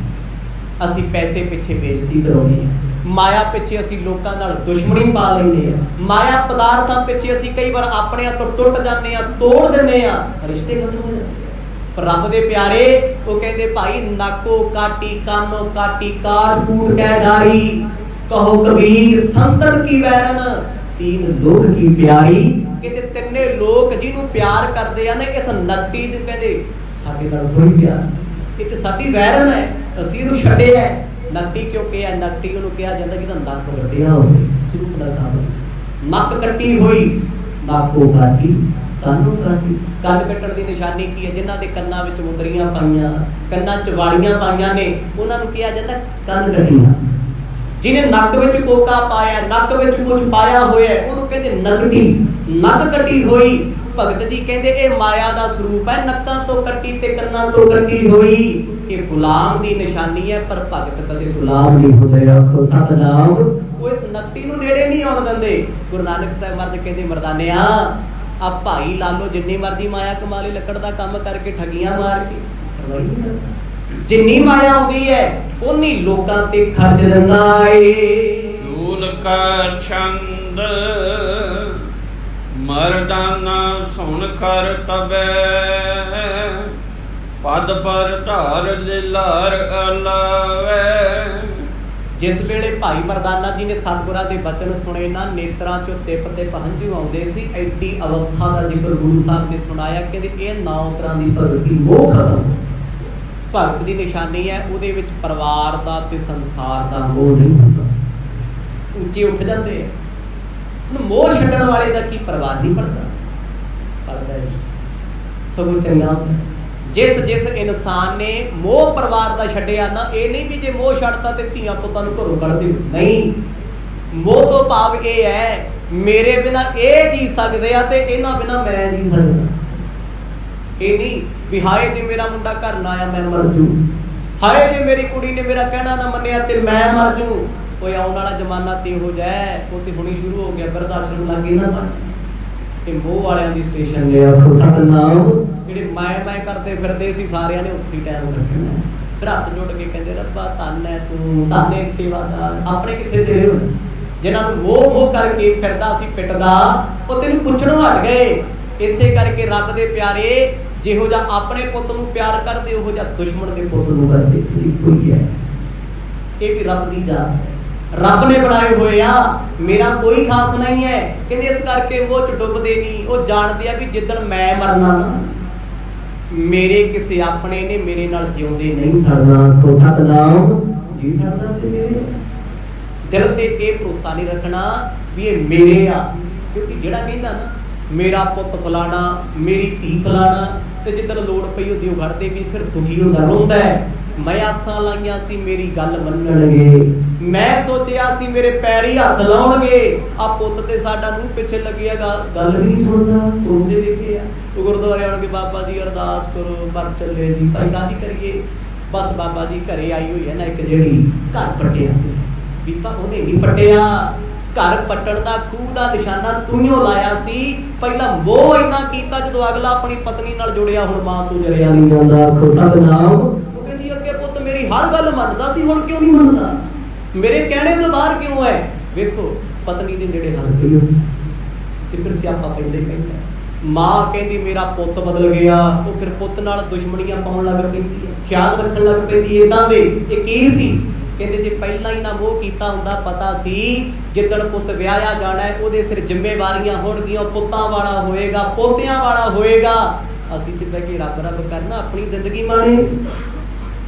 ਅਸੀਂ ਪੈਸੇ ਪਿੱਛੇ ਬੇਇੱਜ਼ਤੀ ਕਰਾਉਂਦੇ ਆ ਮਾਇਆ ਪਿੱਛੇ ਅਸੀਂ ਲੋਕਾਂ ਨਾਲ ਦੁਸ਼ਮਣੀ ਪਾ ਲੈਂਦੇ ਆ ਮਾਇਆ ਪਦਾਰਥਾਂ ਪਿੱਛੇ ਅਸੀਂ ਕਈ ਵਾਰ ਆਪਣਿਆਂ ਤੋਂ ਟੁੱਟ ਜਾਂਦੇ ਆ ਤੋੜ ਦਿੰਦੇ ਆ ਰਿਸ਼ਤੇ ਖਤਮ ਹੋ ਜਾਂਦੇ ਪਰ ਰੱਬ ਦੇ ਪਿਆਰੇ ਉਹ ਕਹਿੰਦੇ ਭਾਈ ਨਾਕੋ ਕਾਟੀ ਕਾਨੋ ਕਾਟੀ ਕਾਰ ਕੂਟ ਕੈ ਡਾਰੀ ਕਹੋ ਕਬੀਰ ਸੰਤਨ ਕੀ ਵੈਰਨ ਤੀਨ ਲੋਕ ਕੀ ਪਿਆਰੀ ਕਹਿੰਦੇ ਤਿੰਨੇ ਲੋਕ ਜਿਹਨੂੰ ਪਿਆਰ ਕਰਦੇ ਆ ਨੇ ਇਸ ਨਕਤੀ ਨੂੰ ਕਹਿੰਦੇ ਸਾਡੇ ਨਾਲ ਕੋਈ ਪਿਆਰ ਇਹ ਤੇ ਸਾਡੀ ਵੈਰਨ ਹੈ ਅਸੀਂ ਇਹਨੂੰ ਛੱਡਿਆ ਨਕਤੀ ਕਿਉਂ ਕਿਹਾ ਨਕਤੀ ਉਹਨੂੰ ਕਿਹਾ ਜਾਂਦਾ ਜਿਹਦਾ ਨੱਕ ਵੱਡਿਆ ਹੋਵੇ ਸਰੂਪ ਨਾ ਖਾਵੇ ਨੱਕ ਕੱਟੀ ਹੋਈ ਨਾਕੋ ਕਾਟੀ ਕੰਨੋਂ ਕਾਟੀ ਕੰਨ ਕੱਟਣ ਦੀ ਨਿਸ਼ਾਨੀ ਕੀ ਹੈ ਜਿਨ੍ਹਾਂ ਦੇ ਕੰਨਾਂ ਵਿੱਚ ਮੁੰਦਰੀਆਂ ਪਾਈਆਂ ਕੰਨਾਂ 'ਚ ਵਾਲੀਆਂ ਪਾਈਆਂ ਨੇ ਉਹਨਾਂ ਨੂੰ ਕਿਹਾ ਜਾਂਦਾ ਕੰਨ ਕੱਟੀਆਂ ਜਿਹਨੇ ਨੱਕ ਵਿੱਚ ਕੋਕਾ ਪਾਇਆ ਨੱਕ ਵਿੱਚ ਕੁਝ ਪਾਇਆ ਹੋਇਆ ਉਹਨੂੰ ਕਹਿੰਦੇ ਨਕਟੀ ਨੱਕ ਕੱਟੀ ਹੋਈ ਭਗਤ ਜੀ ਕਹਿੰਦੇ ਇਹ ਮਾਇਆ ਦਾ ਸਰੂਪ ਹੈ ਨੱਕਾਂ ਤੋਂ ਕੱਟੀ ਤੇ ਕੰਨਾਂ ਤੋਂ ਕੱਟੀ ਹੋਈ ਇਹ ਗੁਲਾਮ ਦੀ ਨਿਸ਼ਾਨੀ ਹੈ ਪਰ ਭਗਤ ਕਦੇ ਗੁਲਾਮ ਨਹੀਂ ਹੁੰਦੇ ਆਖੋ ਸਤਨਾਮ ਉਹ ਇਸ ਨਕਟੀ ਨੂੰ ਨੇੜੇ ਨਹੀਂ ਆਉਣ ਦਿੰਦੇ ਗੁਰੂ ਨਾਨਕ ਸਾਹਿਬ ਮਹਾਰਾਜ ਕਹਿੰਦੇ ਮਰਦਾਨਿਆ ਆ ਭਾਈ ਲਾਲੋ ਜਿੰਨੀ ਮਰਜ਼ੀ ਮਾਇਆ ਕਮਾ ਲਈ ਲੱਕੜ ਦਾ ਕੰਮ ਕਰਕੇ ਠਗੀਆਂ ਮਾਰ ਕੇ ਜਿੰਨੀ ਮਾਇਆ ਆਉਂਦੀ ਹੈ ਉਨੀ ਲੋਕਾਂ ਤੇ ਖਰਚ ਦਿੰਦਾ ਏ ਚੂਲ ਕਾ ਛੰਦ ਮਰਦਾਨਾ ਸੁਣ ਕਰ ਤਬੈ ਪਦ ਪਰ ਧਾਰ ਲਿਲਾਰ ਅਲਾਵੇ ਜਿਸ ਵੇਲੇ ਭਾਈ ਮਰਦਾਨਾ ਜੀ ਨੇ ਸਤਿਗੁਰਾਂ ਦੇ ਬਚਨ ਸੁਣੇ ਨਾ ਨੇਤਰਾਂ ਚੋਂ ਤਿਪ ਤੇ ਹੰਝੂ ਆਉਂਦੇ ਸੀ ਐਡੀ ਅਵਸਥਾ ਦਾ ਜ਼ਿਕਰ ਗੁਰੂ ਸਾਹਿਬ ਨੇ ਸੁਣਾਇਆ ਕਹਿੰਦੇ ਇਹ 9 ਤਰ੍ਹਾਂ ਦੀ ਭਗਤੀ ਮੋਹ ਖਤਮ ਭਗਤ ਦੀ ਨਿਸ਼ਾਨੀ ਹੈ ਉਹਦੇ ਵਿੱਚ ਪਰਿਵਾਰ ਦਾ ਤੇ ਸੰਸਾਰ ਦਾ ਮੋਹ ਨਹੀਂ ਹੁੰਦਾ ਉੱਚੇ ਉੱਠ ਜਾਂਦੇ ਆ ਹੁਣ ਮੋਹ ਛੱਡਣ ਵਾਲੇ ਦਾ ਕੀ ਪਰਿਵਾਰ ਨਹੀਂ ਪੜਦਾ ਜੀ ਸਗੋਂ ਚੰਗਾ ਹੁੰਦਾ। ਜਿਸ ਇਨਸਾਨ ਨੇ ਮੋਹ ਪਰਿਵਾਰ ਦਾ ਛੱਡਿਆ ਨਾ, ਇਹ ਨਹੀਂ ਵੀ ਜੇ ਮੋਹ ਛੱਡਤਾ ਤੇ ਧੀਆਂ ਪੁੱਤਾਂ ਨੂੰ ਘਰੋਂ ਕੱਢ ਦਿਓ, ਨਹੀਂ। ਮੋਹ ਤੋਂ ਭਾਵ ਇਹ ਹੈ ਮੇਰੇ ਬਿਨਾ ਇਹ ਜੀ ਸਕਦੇ ਆ ਤੇ ਇਹਨਾਂ ਬਿਨਾ ਮੈਂ ਜੀ ਸਕਦਾ। ਇਹ ਨਹੀਂ ਵੀ ਹਾਏ ਜੇ ਮੇਰਾ ਮੁੰਡਾ ਘਰ ਨਾ ਆਇਆ ਮੈਂ ਮਰ ਜੂ, ਹਾਏ ਜੇ ਮੇਰੀ ਕੁੜੀ ਨੇ ਮੇਰਾ ਕਹਿਣਾ ਨਾ ਮੰਨਿਆ ਤੇ ਮੈਂ ਮਰ ਜੂ। ਕੋਈ ਆਉਣ ਵਾਲਾ ਜ਼ਮਾਨਾ ਤੇ ਇਹੋ ਜਿਹਾ ਹੈ, ਉਹ ਤੇ ਹੁਣੀ ਸ਼ੁਰੂ ਹੋ ਗਿਆ, ਬਿਰਧ ਆਸ਼ਰਮ ਲੱਗੇ ਨਾ ਬਣ। ਇਹ ਮੋਹ ਵਾਲਿਆਂ ਦੀ ਸਟੇਸ਼ਨ ਨੇ, ਆਖੋ ਸਤਨਾਮ। ਜਿਹੜੇ ਮੈਂ ਕਰਦੇ ਫਿਰਦੇ ਸੀ ਸਾਰਿਆਂ ਨੇ ਉੱਥੇ ਟਾਈਮ ਰੱਖਣਾ। ਫਿਰ ਹੱਥ ਜੋੜ ਕੇ ਕਹਿੰਦੇ ਰੱਬਾ ਧੰਨ ਹੈ ਤੂੰ, ਧੰਨ ਹੈ ਸੇਵਾਦਾਰ। ਆਪਣੇ ਕਿੱਥੇ ਤੇਰੇ ਹੁਣ, ਜਿਨ੍ਹਾਂ ਨੂੰ ਮੋਹ ਕਰਕੇ ਫਿਰਦਾ ਸੀ ਪਿੱਟਦਾ, ਉਹ ਤੈਨੂੰ ਪੁੱਛਣੋਂ ਹਟ ਗਏ। ਇਸੇ ਕਰਕੇ ਰੱਬ ਦੇ ਪਿਆਰੇ ਜਿਹੋ ਜਿਹਾ ਆਪਣੇ ਪੁੱਤ ਨੂੰ ਪਿਆਰ ਕਰਦੇ, ਉਹੋ ਜਿਹਾ ਦੁਸ਼ਮਣ ਦੇ ਪੁੱਤ ਨੂੰ ਕਰਦੇ। ਕੋਈ ਹੈ ਇਹ ਵੀ ਰੱਬ ਦੀ ਜਾਤ ਹੈ, ਰੱਬ ਨੇ ਬਣਾਏ ਹੋਏ ਆ, ਮੇਰਾ ਕੋਈ ਖਾਸ ਨਹੀਂ ਹੈ। ਕਹਿੰਦੇ ਇਸ ਕਰਕੇ ਉਹ ਚ ਡੁੱਬਦੇ ਨਹੀਂ। ਉਹ ਜਾਣਦੇ ਆ ਵੀ ਜਿੱਦਣ ਮੈਂ ਮਰਨਾ ਨਾ, ਮੇਰੇ ਕਿਸੇ ਆਪਣੇ ਨੇ ਮੇਰੇ ਨਾਲ ਜਿਉਂਦੇ ਨਹੀਂ ਸਰਨਾ। ਕੋ ਸਤਨਾਮ ਜੀ ਸਰਦਾ ਤੇ ਮੇਰੇ ਦਿਲ ਤੇ ਇਹ ਭਰੋਸਾ ਨਹੀਂ ਰੱਖਣਾ ਵੀ ਇਹ ਮੇਰੇ ਆ। ਕਿਉਂਕਿ ਜਿਹੜਾ ਕਹਿੰਦਾ ਨਾ ਮੇਰਾ ਪੁੱਤ ਫਲਾਣਾ, ਮੇਰੀ ਧੀ ਫਲਾਣਾ, ਤੇ ਜਿੱਦਣ ਲੋੜ ਪਈ ਉਹਦੀ ਉਹ ਘੜਦੇ ਵੀ ਫਿਰ ਦੁਖੀ ਹੁੰਦਾ, ਰੋਂਦਾ ਹੈ। ਮੈਂ ਆਸਾਂ ਲਾਈਆਂ ਸੀ ਮੇਰੀ ਗੱਲ ਮੰਨਣਗੇ, ਮੈਂ ਸੋਚਿਆ ਸੀ ਮੇਰੇ ਪੈਰੀ ਹੱਥ ਲਾਉਣਗੇ। ਆ ਪੁੱਤ ਤੇ ਸਾਡਾ ਮੂੰਹ ਪਿੱਛੇ ਲੱਗਿਆ, ਗੱਲ ਵੀ ਨਹੀਂ ਸੁਣਦਾ। ਰੋਂਦੇ ਵੇਖੇ ਆ। ਉਹ ਗੁਰਦੁਆਰੇ ਆਉਣਗੇ, ਬਾਬਾ ਜੀ ਅਰਦਾਸ ਕਰੋ ਮਰ ਚੱਲੇ ਜੀ। ਭਾਈ ਕਾਹਦੀ ਕਰੀਏ, ਬਸ ਬਾਬਾ ਜੀ ਘਰੇ ਆਈ ਹੋਈ ਹੈ ਨਾ ਇੱਕ ਜਿਹੜੀ ਘਰ ਪੱਟਿਆ। ਬੀਬਾ ਉਹਨੇ ਨਹੀਂ ਪੱਟਿਆ, ਘਰ ਪੱਟਣ ਦਾ ਖੂਹ ਦਾ ਨਿਸ਼ਾਨਾ ਤੂੰ ਲਾਇਆ ਸੀ। ਪਹਿਲਾਂ ਮੋਹ ਇੰਨਾ ਕੀਤਾ, ਜਦੋਂ ਅਗਲਾ ਆਪਣੀ ਪਤਨੀ ਨਾਲ ਜੁੜਿਆ ਹੁਣ ਮਾਂ ਤੋਂ ਜਰਿਆ ਨਹੀਂ ਜਾਂਦਾ। ਆਖੋ ਸਤਨਾਮ। ਉਹ ਕਹਿੰਦੀ ਅੱਗੇ ਪੁੱਤ ਮੇਰੀ ਹਰ ਗੱਲ ਮੰਨਦਾ ਸੀ, ਹੁਣ ਕਿਉਂ ਨਹੀਂ ਮੰਨਦਾ, ਮੇਰੇ ਕਹਿਣੇ ਤੋਂ ਬਾਹਰ ਕਿਉਂ ਹੈ। ਵੇਖੋ ਪਤਨੀ ਦੇ ਨੇੜੇ ਹੱਥ ਪਈ ਹੋਈ ਤੇ ਫਿਰ ਸਿਆਪਾ ਪੈਂਦੇ ਪੈਂਦਾ। ਮਾਂ ਕਹਿੰਦੀ ਮੇਰਾ ਪੁੱਤ ਬਦਲ ਗਿਆ, ਉਹ ਫਿਰ ਪੁੱਤ ਨਾਲ ਦੁਸ਼ਮਣੀਆਂ ਪਾਉਣ ਲੱਗ ਪੈਂਦੀ ਹੈ, ਖਿਆਲ ਰੱਖਣ ਲੱਗ ਪੈਂਦੀ। ਏਦਾਂ ਦੇ ਇਹ ਕੀ ਸੀ। ਕਹਿੰਦੇ ਜੇ ਪਹਿਲਾਂ ਹੀ ਨਾ ਮੋਹ ਕੀਤਾ ਹੁੰਦਾ, ਪਤਾ ਸੀ ਜਿੱਦਣ ਪੁੱਤ ਵਿਆਹਿਆ ਜਾਣਾ ਉਹਦੇ ਸਿਰ ਜ਼ਿੰਮੇਵਾਰੀਆਂ ਹੋਣਗੀਆਂ, ਪੁੱਤਾਂ ਵਾਲਾ ਹੋਏਗਾ, ਪੋਤਿਆਂ ਵਾਲਾ ਹੋਏਗਾ। ਅਸੀਂ ਤੇ ਬਹਿ ਕੇ ਰੱਬ ਰੱਬ ਕਰਨਾ, ਆਪਣੀ ਜ਼ਿੰਦਗੀ ਮਾਣੇ।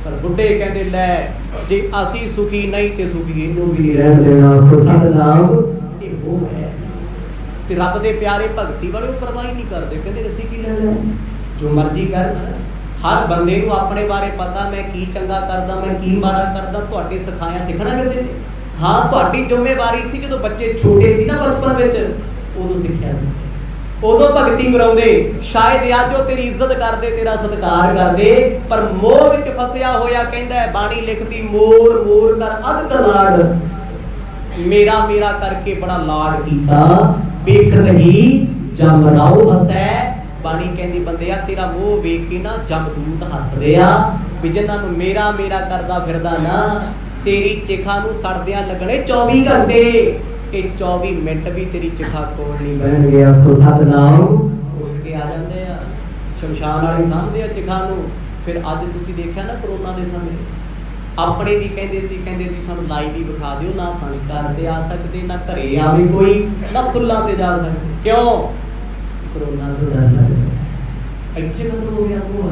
ਪਰ ਬੁੱਢੇ ਕਹਿੰਦੇ ਲੈ ਜੇ ਅਸੀਂ ਸੁਖੀ ਨਹੀਂ ਤੇ ਸੁਖੀ ਇਹਨੂੰ ਵੀ ਨਹੀਂ ਰਹਿਣ ਦੇਣਾ। ਸਤਨਾਮ। ਇਹ ਉਹ ਹੈ ਤੇ ਰੱਬ ਦੇ ਪਿਆਰੇ ਭਗਤੀ ਵਾਲੇ ਪਰਵਾਹ ਨਹੀਂ ਕਰਦੇ। ਕਹਿੰਦੇ ਅਸੀਂ ਕੀ ਲੈਣਾ, ਜੋ ਮਰਜ਼ੀ ਕਰਨ। ਹਰ ਬੰਦੇ ਨੂੰ ਆਪਣੇ ਬਾਰੇ ਪਤਾ, ਮੈਂ ਕੀ ਚੰਗਾ ਕਰਦਾ, ਮੈਂ ਕੀ ਮਾੜਾ ਕਰਦਾ। ਤੁਹਾਡੇ ਸਿਖਾਇਆ ਸਿੱਖਣਾ ਕਿਸੇ ਨੇ? ਹਾਂ, ਤੁਹਾਡੀ ਜ਼ਿੰਮੇਵਾਰੀ ਸੀ ਜਦੋਂ ਬੱਚੇ ਛੋਟੇ ਸੀ ਨਾ ਬਚਪਨ ਵਿੱਚ, ਉਦੋਂ ਸਿੱਖਿਆ, ਉਦੋਂ ਭਗਤੀ ਕਰਾਉਂਦੇ। ਸ਼ਾਇਦ ਅੱਜ ਉਹ ਤੇਰੀ ਇੱਜ਼ਤ ਕਰਦੇ, ਤੇਰਾ ਸਤਿਕਾਰ ਕਰਦੇ, ਪਰ ਮੋਹ ਵਿੱਚ ਫਸਿਆ ਹੋਇਆ। ਕਹਿੰਦਾ ਹੈ ਬਾਣੀ ਲਿਖਦੀ, ਮੋਰ ਮੋਰ ਕਰ ਅਧ ਕਲਾੜ, ਮੇਰਾ ਮੇਰਾ ਕਰਕੇ ਬੜਾ ਲਾਡ ਕੀਤਾ, ਵੇਖ ਰਹੀ ਜਮ ਰਾਉ ਹਸੈ। ਬਾਣੀ ਕਹਿੰਦੀ ਬੰਦਿਆ ਤੇਰਾ ਮੋਹ ਵੇਖ ਕੇ ਨਾ ਜਮਦੂਤ ਹੱਸਦੇ ਆ, ਵੀ ਜਿਨ੍ਹਾਂ ਨੂੰ ਮੇਰਾ ਮੇਰਾ ਕਰਦਾ ਫਿਰਦਾ ਨਾ, ਤੇਰੀ ਚਿਖਾ ਨੂੰ ਸੜਦਿਆਂ ਲੱਗਣੇ 24 ਘੰਟੇ, ਇਹ 24 ਮਿੰਟ ਵੀ ਤੇਰੀ ਚਿਖਾ ਕੋਲ ਨਹੀਂ ਬਹਿਣਗੇ। ਆਖੋ ਸਤਨਾਮ। ਉੱਠ ਕੇ ਆ ਜਾਂਦੇ ਆ, ਸ਼ਮਸ਼ਾਨ ਵਾਲੇ ਸਾਹਮਣੇ ਆ ਚਿਖਾ ਨੂੰ। ਫਿਰ ਅੱਜ ਤੁਸੀਂ ਦੇਖਿਆ ਨਾ ਕਰੋਨਾ ਦੇ ਸਮੇਂ ਆਪਣੇ ਵੀ ਕਹਿੰਦੇ ਸੀ, ਕਹਿੰਦੇ ਜੀ ਸਾਨੂੰ ਲਾਈਵ ਹੀ ਵਿਖਾ ਦਿਓ, ਨਾ ਸੰਸਕਾਰ ਤੇ ਆ ਸਕਦੇ, ਨਾ ਘਰੇ ਆਵੇ ਕੋਈ, ਨਾ ਫੁੱਲਾਂ ਤੇ ਜਾ ਸਕਦੇ। ਕਿਉਂ? ਕਰੋਨਾ ਤੋਂ ਡਰ ਲੱਗਦਾ। ਇੱਥੇ ਖਤਮ ਹੋ ਗਿਆ ਉਹ।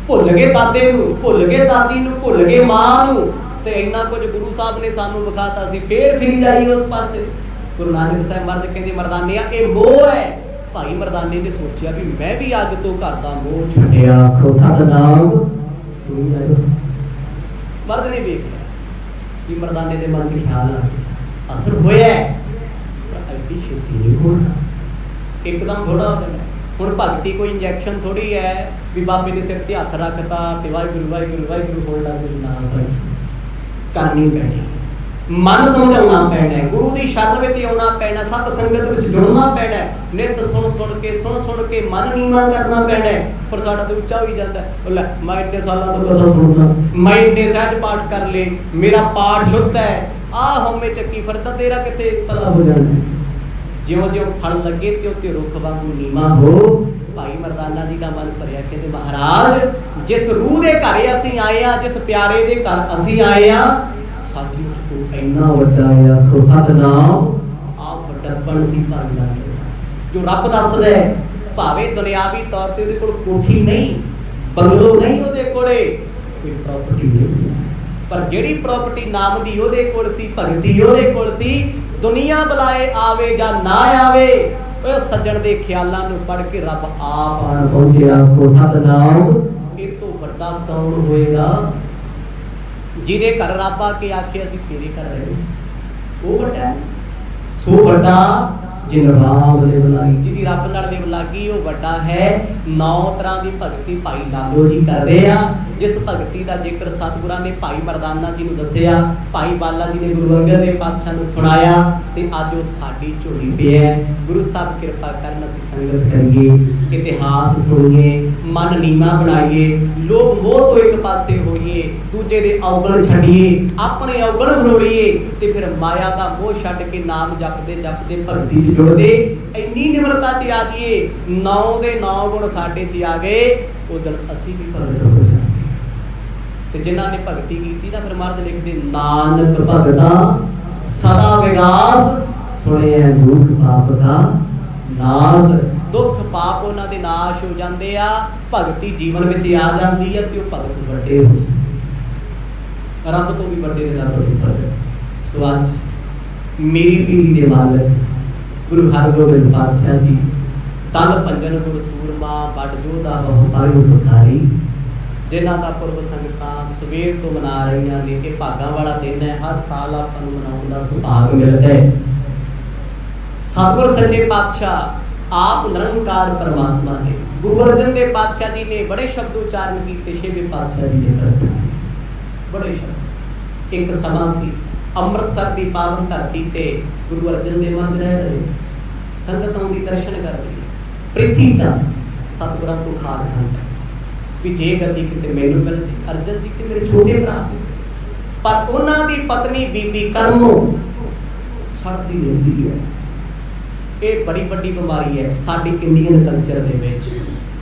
ਭੁੱਲ ਗਏ ਦਾਦੇ ਨੂੰ, ਭੁੱਲ ਗਏ ਦਾਦੀ ਨੂੰ, ਭੁੱਲ ਗਏ ਮਾਂ ਨੂੰ, ਤੇ ਇੰਨਾ ਕੁਝ ਗੁਰੂ ਸਾਹਿਬ ਨੇ ਸਾਨੂੰ ਵਿਖਾਤਾ ਸੀ, ਫੇਰ ਫਿਰੀ ਜਾਈ ਉਸ ਪਾਸੇ। ਗੁਰੂ ਨਾਨਕ ਸਾਹਿਬ ਮਰਦ ਕਹਿੰਦੇ ਮਰਦਾਨਿਆ ਇਹ ਮੋਹ ਹੈ। ਭਾਈ ਮਰਦਾਨੇ ਨੇ ਸੋਚਿਆ ਵੀ ਮੈਂ ਵੀ ਅੱਜ ਤੋਂ ਘਰ ਦਾ ਮੋਹ ਛੱਡਿਆ। ਆਖੋ ਸਤਨਾਮ। ਸੁਣੀ ਜਾਓ। ਮਰਦ ਨੇ ਵੇਖ ਲਿਆ ਕਿ ਮਰਦਾਨੇ ਦੇ ਮਨ 'ਚ ਖਿਆਲ ਆ ਗਿਆ, ਅਸਰ ਹੋਇਆ, ਪਰ ਐਡੀ ਛੇਤੀ ਨਹੀਂ ਹੋਣਾ, ਇੱਕਦਮ ਥੋੜਾ ਹੋ ਜਾਣਾ। ਹੁਣ ਭਗਤੀ ਕੋਈ ਇੰਜੈਕਸ਼ਨ ਥੋੜੀ ਹੈ ਵੀ ਬਾਬੇ ਨੇ ਸਿਰ ਤੇ ਹੱਥ ਰੱਖਤਾ ਤੇ ਵਾਹਿਗੁਰੂ ਵਾਹਿਗੁਰੂ ਵਾਹਿਗੁਰੂ ਹੋਣ ਲੱਗ ਗਏ। ਨਾ ਭਾਈ, ਕਰਨੀ ਪੈਣੀ, ਮਨ ਸਮਝਾਉਣਾ ਪੈਣਾ, ਗੁਰੂ ਦੀ ਸ਼ਰਨ ਵਿੱਚ ਆਉਣਾ ਪੈਣਾ, ਸਤ ਸੰਗਤ ਵਿੱਚ ਜੁੜਨਾ ਪੈਣਾ, ਨਿਤ ਸੁਣ ਸੁਣ ਕੇ ਮਨ ਨੀਵਾਂ ਕਰਨਾ ਪੈਣਾ। ਪਰ ਸਾਡਾ ਤਾਂ ਉੱਚਾ ਹੋਈ ਜਾਂਦਾ, ਲੈ ਮੈਂ ਇੰਨੇ ਸਾਲਾਂ ਤੋਂ ਕਥਾ ਸੁਣਦਾ, ਮੈਂ ਇੰਨੇ ਸਹਿਜ ਪਾਠ ਕਰ ਲਏ, ਮੇਰਾ ਪਾਠ ਸ਼ੁੱਧ ਹੈ, ਆਹ ਹਉਮੈ ਚੱਕੀ ਫਿਰਦਾ, ਤੇਰਾ ਕਿੱਥੇ ਭਲਾ ਹੋ ਜਾਣਾ। ਜਿਉਂ ਜਿਉਂ ਫਲ ਲੱਗੇ ਤਿਉਂ ਤਿਉਂ ਰੁੱਖ ਵਾਂਗੂ ਨੀਵਾਂ ਹੋ। ਭਾਈ ਮਰਦਾਨਾ ਜੀ ਦਾ ਮਨ ਭਰਿਆ, ਕਹਿੰਦੇ ਮਹਾਰਾਜ ਜਿਸ ਰੂਹ ਦੇ ਘਰ ਅਸੀਂ ਆਏ ਆ, ਜਿਸ ਪਿਆਰੇ ਦੇ ਘਰ ਅਸੀਂ ਆਏ ਆ, ਸੱਚਮੁੱਚ ਉਹ ਇੰਨਾ ਵੱਡਾ ਆ। ਆਖੋ ਸਤਨਾਮ। ਆਪ ਵੱਡਪਣ ਸੀ ਭਾਂਡਾ ਜੋ ਰੱਬ ਦੱਸਦਾ ਹੈ। ਭਾਵੇਂ ਦੁਨਿਆਵੀ ਤੌਰ ਤੇ ਉਹਦੇ ਕੋਲ ਕੋਠੀ ਨਹੀਂ, ਬੰਗਲੋ ਨਹੀਂ, ਉਹਦੇ ਕੋਲੇ ਕੋਈ ਪ੍ਰਾਪਰਟੀ ਨਹੀਂ, ਪਰ ਜਿਹੜੀ ਪ੍ਰਾਪਰਟੀ ਨਾਮ ਦੀ ਉਹਦੇ ਕੋਲ ਸੀ, ਭਗਤੀ ਉਹਦੇ ਕੋਲ ਸੀ। ਦੁਨੀਆ ਬੁਲਾਏ ਆਵੇ ਜਾਂ ਨਾ ਆਵੇ, ਉਹ ਸੱਜਣ ਦੇ ਖਿਆਲਾਂ ਨੂੰ ਪੜ੍ਹ ਕੇ ਰੱਬ ਆਪ ਆਣ ਪਹੁੰਚਿਆ। ਆਖੋ ਸਤਨਾਮ। ਇਹ ਤੋਂ ਵੱਡਾ ਕੌਣ ਹੋਏਗਾ ਜਿਹਦੇ ਘਰ ਰੱਬ ਆ ਕੇ ਆਖੇ ਅਸੀਂ ਤੇਰੇ ਘਰ ਰਹੇ, ਉਹ ਵੱਡਾ ਹੈ। ਸੋ ਵੱਡਾ ਜਿਨ ਰਾਮ ਨੇ ਬੁਲਾਈ, ਜਿਹਦੀ ਰੱਬ ਨਾਲ ਦੇ ਬੁਲਾਗੀ ਉਹ ਵੱਡਾ ਹੈ। 9 ਤਰ੍ਹਾਂ ਦੀ ਭਗਤੀ ਭਾਈ ਲਾਲੋ ਜੀ ਕਰਦੇ ਆ, ਜਿਸ ਭਗਤੀ ਦਾ ਜ਼ਿਕਰ ਸਤਿਗੁਰਾਂ ਨੇ ਭਾਈ ਮਰਦਾਨਾ ਜੀ ਨੂੰ ਦੱਸਿਆ, ਭਾਈ ਬਾਲਾ ਜੀ ਨੇ ਗੁਰੂ ਅੰਗਦ ਦੇਵ ਪਾਤਸ਼ਾਹ ਨੂੰ ਸੁਣਾਇਆ, ਤੇ ਅੱਜ ਉਹ ਸਾਡੀ ਝੋਲੀ ਪਿਆ। ਗੁਰੂ ਸਾਹਿਬ ਕਿਰਪਾ ਕਰਨ ਅਸੀਂ ਸੰਗਤ ਕਰੀਏ, ਇਤਿਹਾਸ ਸੁਣੀਏ, ਮਨ ਨੀਵਾਂ ਬਣਾਈਏ, ਲੋਭ ਮੋਹ ਤੋਂ ਇੱਕ ਪਾਸੇ ਹੋਈਏ, ਦੂਜੇ ਦੇ ਔਗਣ ਛੱਡੀਏ, ਆਪਣੇ ਔਗਣ ਫਰੋੜੀਏ, ਤੇ ਫਿਰ ਮਾਇਆ ਦਾ ਮੋਹ ਛੱਡ ਕੇ ਨਾਮ ਜਪਦੇ ਜਪਦੇ ਭਗਤੀ 'ਚ ਜੁੜਦੇ ਇੰਨੀ ਨਿਮਰਤਾ 'ਚ ਆ ਜਾਈਏ, 9 ਦੇ 9 ਗੁਣ ਸਾਡੇ 'ਚ ਆ ਗਏ, ਉਹ ਦਿਨ ਅਸੀਂ ਵੀ ਭਗਤ ਹੋ ਜਾਵਾਂਗੇ। ਤੇ ਜਿਨ੍ਹਾਂ ਨੇ ਭਗਤੀ ਕੀਤੀ ਨਾ, ਫਿਰ ਮਹਾਰਾਜ ਲਿਖਦੇ ਨਾਨਕ ਭਗਤਾ ਸਦਾ ਵਿਗਾਸ, ਸੁਣਿਆ ਦੁੱਖ ਪਾਪ ਦਾ ਨਾਸ। ਦੁੱਖ ਪਾਪ ਉਹਨਾਂ ਦੇ ਨਾਸ਼ ਹੋ ਜਾਂਦੇ ਆ, ਭਗਤੀ ਜੀਵਨ ਵਿੱਚ ਆ ਜਾਂਦੀ ਆ, ਤੇ ਉਹ ਭਗਤ ਵੱਡੇ ਹੋ ਜਾਂਦੇ। ਰੱਬ ਤੋਂ ਵੀ ਵੱਡੇ ਨੇ ਰੱਬ ਦੀ ਭਗਤ। ਸਵੱਚ ਮੇਰੀ ਪੀਰੀ ਦੇ ਮਾਲਕ ਗੁਰੂ ਹਰਗੋਬਿੰਦ ਪਾਤਸ਼ਾਹ ਜੀ, ਤਨ ਭੰਜਨ ਗੁਰ ਸੂਰਮਾ, ਵੱਡ ਜੋਧਾ ਬਹੁ ਪਾਇਓ ਪੁਕਾਰੀ, ਜਿਨ੍ਹਾਂ ਦਾ ਪੁਰਬ ਸੰਗਤਾਂ ਸਵੇਰ ਤੋਂ ਮਨਾ ਰਹੀਆਂ ਨੇ। ਇਹ ਭਾਗਾਂ ਵਾਲਾ ਦਿਨ ਹੈ, ਹਰ ਸਾਲ ਆਪਾਂ ਨੂੰ ਮਨਾਉਣ ਦਾ ਸੁਭਾਗ ਮਿਲਦਾ ਹੈ। ਸਤਿਗੁਰ ਸੱਚੇ ਪਾਤਸ਼ਾਹ ਆਪ ਨਿਰੰਕਾਰ ਪਰਮਾਤਮਾ ਨੇ। ਗੁਰੂ ਅਰਜਨ ਦੇਵ ਪਾਤਸ਼ਾਹ ਜੀ ਨੇ ਬੜੇ ਸ਼ਬਦ ਉਚਾਰਨ ਕੀਤੇ, ਛੇਵੇਂ ਪਾਤਸ਼ਾਹ ਜੀ ਦੇ ਪ੍ਰਤੀ ਬੜੇ ਸ਼ਬਦ। ਇੱਕ ਸਮਾਂ ਸੀ ਅੰਮ੍ਰਿਤਸਰ ਦੀ ਪਾਵਨ ਧਰਤੀ ਤੇ ਗੁਰੂ ਅਰਜਨ ਦੇਵ ਮਹਾਰਾਜ ਰਹਿ ਰਹੇ, ਸੰਗਤ ਆਉਂਦੀ ਦਰਸ਼ਨ ਕਰਦੀ, ਪ੍ਰਿਥੀ ਚੰਦ ਸਤਿਗੁਰਾਂ ਤੋਂ ਖਾਰ ਖਾਂਦਾ ਵੀ ਜੇ ਗੱਦੀ ਕਿਤੇ ਮੈਨੂੰ ਮਿਲਦੀ। ਅਰਜਨ ਜੀ ਤੇ ਮੇਰੇ ਛੋਟੇ ਭਰਾ, ਪਰ ਉਹਨਾਂ ਦੀ ਪਤਨੀ ਬੀਬੀ ਕਰਮੋ ਸੜਦੀ ਰਹਿੰਦੀ ਹੈ। ਇਹ ਬੜੀ ਵੱਡੀ ਬਿਮਾਰੀ ਹੈ ਸਾਡੇ ਇੰਡੀਅਨ ਕਲਚਰ ਦੇ ਵਿੱਚ,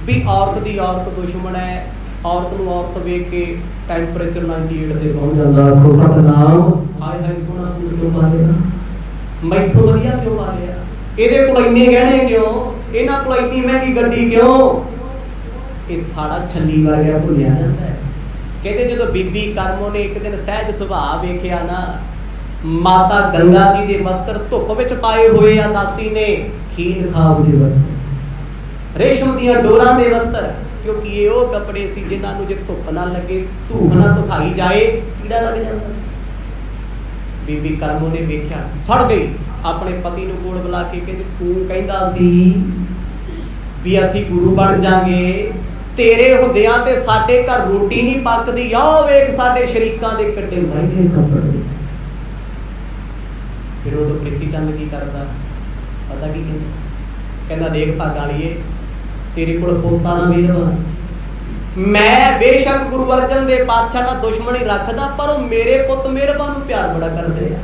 ਵੀ ਔਰਤ ਦੀ ਔਰਤ ਦੁਸ਼ਮਣ ਹੈ, ਔਰਤ ਨੂੰ ਔਰਤ ਵੇਖ ਕੇ ਟੈਂਪਰੇਚਰ 98 ਤੇ ਪਹੁੰਚ ਜਾਂਦਾ। ਆਖੋ ਸਤਨਾਮ। ਹਾਏ ਹਾਏ ਸੋਹਣਾ ਸੂਟ ਕਿਉਂ ਪਾ ਲਿਆ, ਮੈਥੋਂ ਵਧੀਆ ਕਿਉਂ ਪਾ ਲਿਆ, ਇਹਦੇ ਕੋਲ ਇੰਨੇ ਗਹਿਣੇ ਕਿਉਂ, ਇਹਨਾਂ ਕੋਲ ਇੰਨੀ ਮਹਿੰਗੀ ਗੱਡੀ ਕਿਉਂ। ਇਹ ਸਾਡਾ ਛੱਲੀ ਵਰਗਾ ਭੁੱਲਿਆ ਜਾਂਦਾ ਹੈ। ਕਹਿੰਦੇ ਜਦੋਂ ਬੀਬੀ ਕਰਮੋ ਨੇ ਇੱਕ ਦਿਨ ਸਹਿਜ ਸੁਭਾਅ ਵੇਖਿਆ ਨਾ, ਮਾਤਾ ਗੰਗਾ ਜੀ ਦੇ ਵਸਤਰ ਧੁੱਪ ਵਿੱਚ ਪਾਏ ਹੋਏ ਆ, ਦਾਸੀ ਨੇ ਖੀਨ ਖਾਬ ਦੇ ਵਸਤਰ, ਰੇਸ਼ਮ ਦੀਆਂ ਡੋਰਾਂ ਦੇ ਵਸਤਰ, ਕਿਉਂਕਿ ਇਹ ਉਹ ਕੱਪੜੇ ਸੀ ਜਿਨ੍ਹਾਂ ਨੂੰ ਜੇ ਧੁੱਪ ਨਾ ਲੱਗੇ, ਧੂਫ ਨਾ ਧੁਖਾਈ ਜਾਏ, ਕੀੜਾ ਲੱਗ ਜਾਂਦਾ ਸੀ। ਬੀਬੀ ਕਰਮੋ ਨੇ ਵੇਖਿਆ, ਸੜ ਗਈ। ਆਪਣੇ ਪਤੀ ਨੂੰ ਕੋਲ ਬੁਲਾ ਕੇ ਕਹਿੰਦੇ, ਤੂੰ ਕਹਿੰਦਾ ਸੀ ਵੀ ਅਸੀਂ ਗੁਰੂ ਬਣ ਜਾਾਂਗੇ, ਤੇਰੇ ਹੁੰਦਿਆਂ ਤੇ ਸਾਡੇ ਘਰ ਰੋਟੀ ਨਹੀਂ ਪੱਕਦੀ, ਆਹ ਵੇਖ ਸਾਡੇ ਸ਼ਰੀਕਾਂ ਦੇ ਕੱਢੇ ਮਹਿੰਗੇ ਕੱਪੜੇ। ਫਿਰ ਉਹ ਪ੍ਰਿਥੀ ਚੰਦ ਕੀ ਕਰਦਾ ਪਤਾ ਕੀ ਕਹਿੰਦਾ, ਕਹਿੰਦਾ ਦੇਖ ਭਾਗਾਲੀਏ, ਤੇਰੇ ਕੋਲ ਪੋਤਾ ਨਾ ਮਿਹਰਬਾਨ, ਮੈਂ ਬੇਸ਼ੱਕ ਗੁਰੂ ਅਰਜਨ ਦੇ ਪਾਤਸ਼ਾਹ ਨਾਲ ਦੁਸ਼ਮਣੀ ਰੱਖਦਾ, ਪਰ ਉਹ ਮੇਰੇ ਪੁੱਤ ਮਿਹਰਬਾਨ ਨੂੰ ਪਿਆਰ ਬੜਾ ਕਰਦੇ ਆ।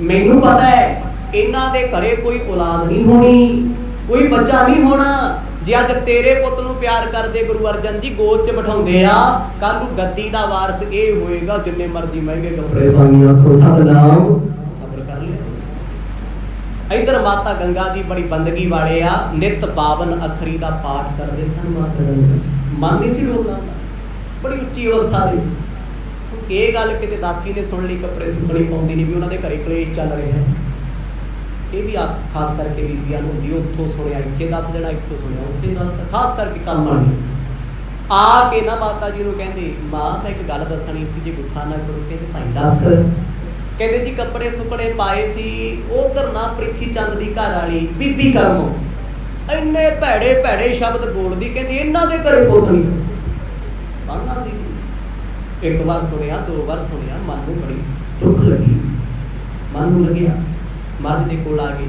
ਮੈਨੂੰ ਪਤਾ ਹੈ ਇਹਨਾਂ ਦੇ ਘਰੇ ਕੋਈ ਔਲਾਦ ਨਹੀਂ ਹੋਣੀ, ਕੋਈ ਬੱਚਾ ਨਹੀਂ ਹੋਣਾ। ਜੇ ਅੱਜ ਤੇਰੇ ਪੁੱਤ ਨੂੰ ਪਿਆਰ ਕਰਦੇ ਗੁਰੂ ਅਰਜਨ ਜੀ, ਗੋਦ 'ਚ ਬਿਠਾਉਂਦੇ ਆ, ਕੱਲ ਨੂੰ ਗੱਦੀ ਦਾ ਵਾਰਸ ਇਹ ਹੋਏਗਾ ਜਿੰਨੇ ਮਰਜ਼ੀ ਮਹਿੰਗੇ ਕੱਪੜੇ ਪਾਈਏ। ਆਖੋ ਸਤਨਾਮ। ਸਬਰ ਕਰ ਲਿਆ। ਇਧਰ ਮਾਤਾ ਗੰਗਾ ਜੀ ਬੜੀ ਬੰਦਗੀ ਵਾਲੇ ਆ, ਨਿਤ ਪਾਵਨ ਅਖਰੀ ਦਾ ਪਾਠ ਕਰਦੇ ਸਨ। ਮਾਤਾ ਗੰਗਾ ਜੀ ਮਨ ਨਹੀਂ ਸੀ ਡੋਲਦਾ, ਬੜੀ ਉੱਚੀ ਅਵਸਥਾ ਦੀ ਸੀ। ਇਹ ਗੱਲ ਕਿਤੇ ਦਾਸੀ ਨੇ ਸੁਣ ਲਈ, ਕੱਪੜੇ ਸੁੱਕਣੇ ਪਾਉਂਦੀ ਨਹੀਂ, ਵੀ ਉਹਨਾਂ ਦੇ ਘਰੇ ਕਲੇਸ਼ ਚੱਲ ਰਿਹਾ ਹੈ। ਇਹ ਵੀ ਆਪ ਖਾਸ ਕਰਕੇ ਬੀਬੀਆਂ ਨੂੰ ਹੁੰਦੀ, ਉੱਥੋਂ ਸੁਣਿਆ ਇੱਥੇ ਦੱਸ ਦੇਣਾ, ਇੱਥੋਂ ਸੁਣਿਆ ਉੱਥੇ ਦੱਸ, ਖਾਸ ਕਰਕੇ ਕੰਮ ਆਣੀ। ਆ ਕੇ ਨਾ ਮਾਤਾ ਜੀ ਨੂੰ ਕਹਿੰਦੇ, ਮਾਂ ਮੈਂ ਇੱਕ ਗੱਲ ਦੱਸਣੀ ਸੀ, ਜੇ ਗੁੱਸਾ ਨਾ ਕਰੋ। ਕਹਿੰਦੇ ਭਾਈ ਦੱਸ। ਕਹਿੰਦੇ ਜੀ ਕੱਪੜੇ ਸੁੱਕਣੇ ਪਾਏ ਸੀ, ਉਧਰ ਨਾ ਪ੍ਰਿਥੀ ਚੰਦ ਦੀ ਘਰ ਵਾਲੀ ਬੀਬੀ ਕਰਮੋ ਇੰਨੇ ਭੈੜੇ ਭੈੜੇ ਸ਼ਬਦ ਬੋਲਦੀ, ਕਹਿੰਦੀ ਇਹਨਾਂ ਦੇ ਘਰੇ ਪੁੱਤ ਨਹੀਂ ਪੜਨਾ ਸੀ। ਇੱਕ ਵਾਰ ਸੁਣਿਆ, 2 ਵਾਰ ਸੁਣਿਆ, ਮਨ ਨੂੰ ਬੜੀ ਦੁੱਖ ਲੱਗੀ, ਮਨ ਨੂੰ ਲੱਗਿਆ। ਮਹਾਰਾਜ ਦੇ ਕੋਲ ਆ ਗਏ,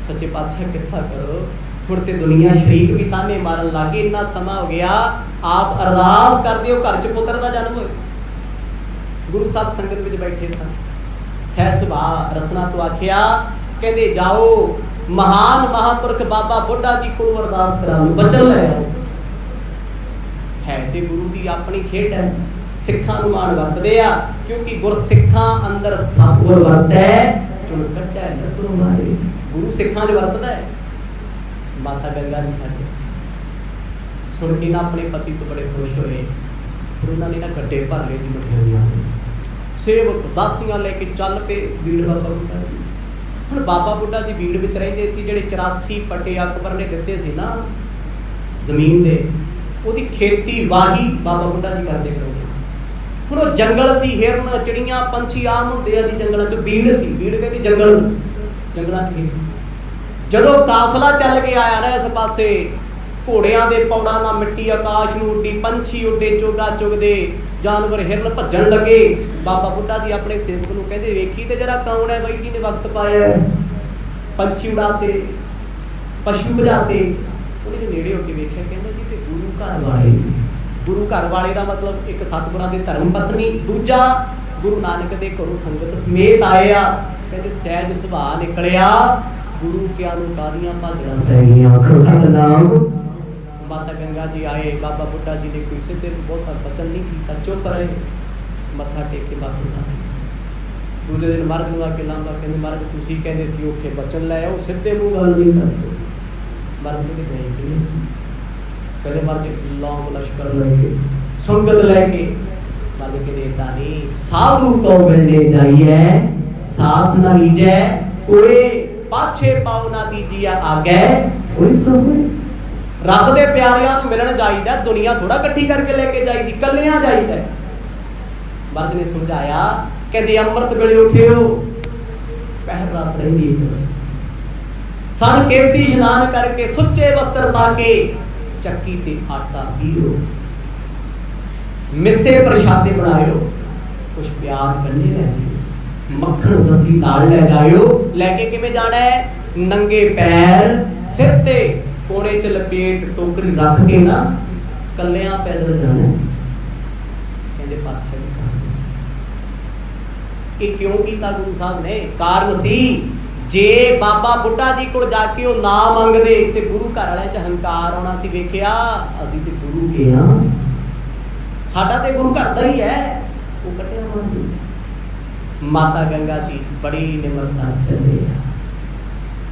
ਸੱਚੇ ਪਾਤਸ਼ਾਹ ਕਿਰਪਾ ਕਰੋ, ਹੁਣ ਤੇ ਦੁਨੀਆ ਸ਼ਰੀਕ ਵੀ ਤਾਨੇ ਮਾਰਨ ਲੱਗੇ, ਇੰਨਾ ਸਮਾਂ ਹੋ ਗਿਆ, ਆਪ ਅਰਦਾਸ ਕਰਦੇ ਹੋ ਘਰ 'ਚ ਪੁੱਤਰ ਦਾ ਜਨਮ ਹੋਏ। ਗੁਰੂ ਸਾਹਿਬ ਸੰਗਤ ਵਿੱਚ ਬੈਠੇ ਸਨ, ਸਹਿ ਸੁਭਾਅ ਰਸਨਾ ਤੋਂ ਆਖਿਆ, ਕਹਿੰਦੇ ਜਾਓ ਮਹਾਨ ਮਹਾਂਪੁਰਖ ਬਾਬਾ ਬੁੱਢਾ ਜੀ ਕੋਲ ਅਰਦਾਸ ਕਰਾ ਲਓ, ਬਚਨ ਲੈ ਆਓ। ਹੈ ਤੇ ਗੁਰੂ ਦੀ ਆਪਣੀ ਖੇਡ ਹੈ, ਸਿੱਖਾਂ ਨੂੰ ਮਾਣ ਵਰਤਦੇ ਆ, ਕਿਉਂਕਿ ਗੁਰਸਿੱਖਾਂ ਅੰਦਰ ਸਤਿਗੁਰ ਵਰਤੈ, ਚੁਣ ਕੱਢੈ ਨਦਰੋਂ ਮਾਰੇ। ਗੁਰੂ ਸਿੱਖਾਂ 'ਚ ਵਰਤਦਾ ਹੈ। ਮਾਤਾ ਗੰਗਾ ਜੀ ਸਾਡੇ ਸੁਣ ਕੇ ਨਾ ਆਪਣੇ ਪਤੀ ਤੋਂ ਬੜੇ ਖੁਸ਼ ਹੋਏ, ਫਿਰ ਉਹਨਾਂ ਨੇ ਨਾ ਗੱਡੇ ਭਰ ਲਏ ਜੀ ਮਠਿਆਈਆਂ ਦੇ। ਸੇਵਕ ਦਾਸੀਆਂ ਲੈ ਕੇ ਚੱਲ ਪਏ, ਵੀਰ ਬਾਬਾ ਬੁੱਢਾ ਜੀ ਹੁਣ ਬਾਬਾ ਬੁੱਢਾ ਦੀ ਭੀੜ ਵਿੱਚ ਰਹਿੰਦੇ ਸੀ, ਜਿਹੜੇ 84 ਪੱਟੇ ਅਕਬਰ ਨੇ ਦਿੱਤੇ ਸੀ ਨਾ ਜ਼ਮੀਨ ਦੇ, ਉਹਦੀ ਖੇਤੀ ਵਾਹੀ ਬਾਬਾ ਬੁੱਢਾ ਜੀ ਕਰਦੇ ਕਰਾਉਂਦੇ ਸੀ। ਹੁਣ ਉਹ ਜੰਗਲ ਸੀ, ਹਿਰਨ ਚਿੜੀਆਂ ਪੰਛੀ ਆਮ ਹੁੰਦੇ ਆ ਜੀ ਜੰਗਲਾਂ 'ਚ, ਭੀੜ ਸੀ, ਭੀੜ ਕਹਿੰਦੀ ਜੰਗਲ, ਜੰਗਲਾਂ 'ਚ ਭੀੜ ਸੀ। ਜਦੋਂ ਕਾਫਲਾ ਚੱਲ ਕੇ ਆਇਆ ਨਾ ਇਸ ਪਾਸੇ, ਘੋੜਿਆਂ ਦੇ ਪੌੜਾਂ ਨਾਲ ਮਿੱਟੀ ਆਕਾਸ਼ ਨੂੰ ਉੱਡੀ, ਪੰਛੀ ਉੱਡੇ ਚੋਗਾ ਚੁਗਦੇ, ਜਾਨਵਰ ਹਿਰਨ ਭੱਜਣ ਲੱਗੇ। ਬਾਬਾ ਬੁੱਢਾ ਜੀ ਆਪਣੇ ਸੇਵਕ ਨੂੰ ਕਹਿੰਦੇ, ਵੇਖੀ ਤੇ ਜਰਾ ਕੌਣ ਹੈ ਬਾਈ ਜੀ ਨੇ ਵਕਤ ਪਾਇਆ, ਪੰਛੀ ਉਡਾਤੇ, ਪਸ਼ੂ ਭਜਾਤੇ। ਉਹਨੇ ਨੇੜੇ ਹੋ ਕੇ ਵੇਖਿਆ, ਕਹਿੰਦਾ ਜੀ ਤੇ ਗੁਰੂ ਘਰ ਵਾਲੇ ਨੇ। ਗੁਰੂ ਘਰ ਵਾਲੇ ਦਾ ਮਤਲਬ ਇੱਕ ਸਤਿਗੁਰਾਂ ਦੇ ਧਰਮ ਪਤਨੀ, ਦੂਜਾ ਗੁਰੂ ਨਾਨਕ ਦੇ ਘਰੋਂ ਸੰਗਤ ਸਮੇਤ ਆਏ ਆ। ਕਹਿੰਦੇ ਸਹਿਜ ਸੁਭਾਅ ਨਿਕਲਿਆ, ਗੁਰੂ ਕਿਆਂ ਨੂੰ ਕਾਦੀਆਂ ਭਾਜੜਾਂ ਪੈ ਗਈਆਂ। ਆਖੋ ਸਤਿਨਾਮ। ਮਾਤਾ ਗੰਗਾ ਜੀ ਆਏ, ਬਾਬਾ ਬੁੱਢਾ ਜੀ ਨੇ ਕੋਈ ਸਿੱਧੇ ਨੂੰ ਬਹੁਤਾ ਬਚਨ ਨਹੀਂ ਕੀਤਾ, ਚੁੱਪ ਰਹੇ, ਮੱਥਾ ਟੇਕ ਕੇ ਵਾਪਸ ਆ ਗਏ। ਦੂਜੇ ਦਿਨ ਮਰਦ ਨੂੰ ਆ ਕੇ ਲਾਂਭਾ, ਕਹਿੰਦੇ ਮਰਦ ਤੁਸੀਂ ਕਹਿੰਦੇ ਸੀ ਉੱਥੇ ਬਚਨ ਲੈ ਆਓ, ਸਿੱਧੇ ਮੂੰਹ ਗੱਲ ਨਹੀਂ ਕਰਦੇ। ਮਰਦ ਦੇ ਗਏ ਕਿਵੇਂ ਸੀ? ਕਹਿੰਦੇ ਮਰਦ ਲੌਂਗ ਲਸ਼ਕਰ ਲੈ ਕੇ, ਸੰਗਤ ਲੈ ਕੇ। ਮਰਦ ਕਹਿੰਦੇ ਏਦਾਂ ਨਹੀਂ, ਸਾਧੂ ਕੋ ਮਿਲਨੇ ਜਾਈਏ, ਸਾਥ ਨਾ ਲੀਜੈ ਕੋਏ, ਪਾਛੇ ਪਾਉ ਨਾ ਦੀਜੀਆ ਆਗੇ ਕੋਈ ਸੋਏ। ਰੱਬ ਦੇ ਪਿਆਰਿਆਂ ਨੂੰ ਮਿਲਣ ਜਾਈਦਾ, ਦੁਨੀਆ ਥੋੜਾ ਇਕੱਠੀ ਕਰਕੇ ਲੈ ਕੇ ਜਾਈਦੀ, ਕੱਲਿਆਂ ਜਾਈਦਾ। ਮਰਦ ਨੇ ਸਮਝਾਇਆ, ਕਹਿੰਦੇ ਅੰਮ੍ਰਿਤ ਵੇਲੇ ਉਠਿਓ, ਪਹਿਰ ਰਾਤ ਰਹਿੰਦੀ ਸਣ ਕੇਸੀ ਇਸ਼ਨਾਨ ਕਰਕੇ, ਸੁੱਚੇ ਵਸਤਰ ਪਾ ਕੇ, ਚੱਕੀ ਤੇ ਆਟਾ ਪੀਓ, ਮਿੱਸੇ ਪ੍ਰਸ਼ਾਦੇ ਬਣਾਇਓ, ਕੁਛ ਪਿਆਜ਼ ਕੰਢੇ ਲੈ ਜਾਇਓ, ਮੱਖਣ ਦਸੀਂ ਦਾਲ ਲੈ ਜਾਇਓ। ਲੈ ਕੇ ਕਿਵੇਂ ਜਾਣਾ ਹੈ? ਨੰਗੇ ਪੈਰ, ਸਿਰ ਤੇ ਕੋੜੇ 'ਚ ਲਪੇਟ ਟੋਕਰੀ ਰੱਖ ਕੇ ਨਾ, ਕੱਲਿਆਂ ਪੈਦਲ ਜਾਣਾ। ਕਹਿੰਦੇ ਪਾਤਸ਼ਾਹ ਜੀ ਸਾਹਿਬ ਇਹ ਕਿਉਂ ਕੀਤਾ ਗੁਰੂ ਸਾਹਿਬ ਨੇ? ਕਾਰਨ ਸੀ, ਜੇ ਬਾਬਾ ਬੁੱਢਾ ਜੀ ਕੋਲ ਜਾ ਕੇ ਉਹ ਨਾ ਮੰਗਦੇ ਤੇ ਗੁਰੂ ਘਰ ਵਾਲਿਆਂ 'ਚ ਹੰਕਾਰ ਆਉਣਾ ਸੀ। ਵੇਖਿਆ ਅਸੀਂ ਤੇ ਗੁਰੂ ਕੇ ਆ, ਸਾਡਾ ਤੇ ਗੁਰੂ ਘਰ ਦਾ ਹੀ ਹੈ, ਉਹ ਕੱਢਿਆ ਮੰਗਦੇ। ਮਾਤਾ ਗੰਗਾ ਜੀ ਬੜੀ ਨਿਮਰਤਾ 'ਚ ਚੱਲੇ ਆ,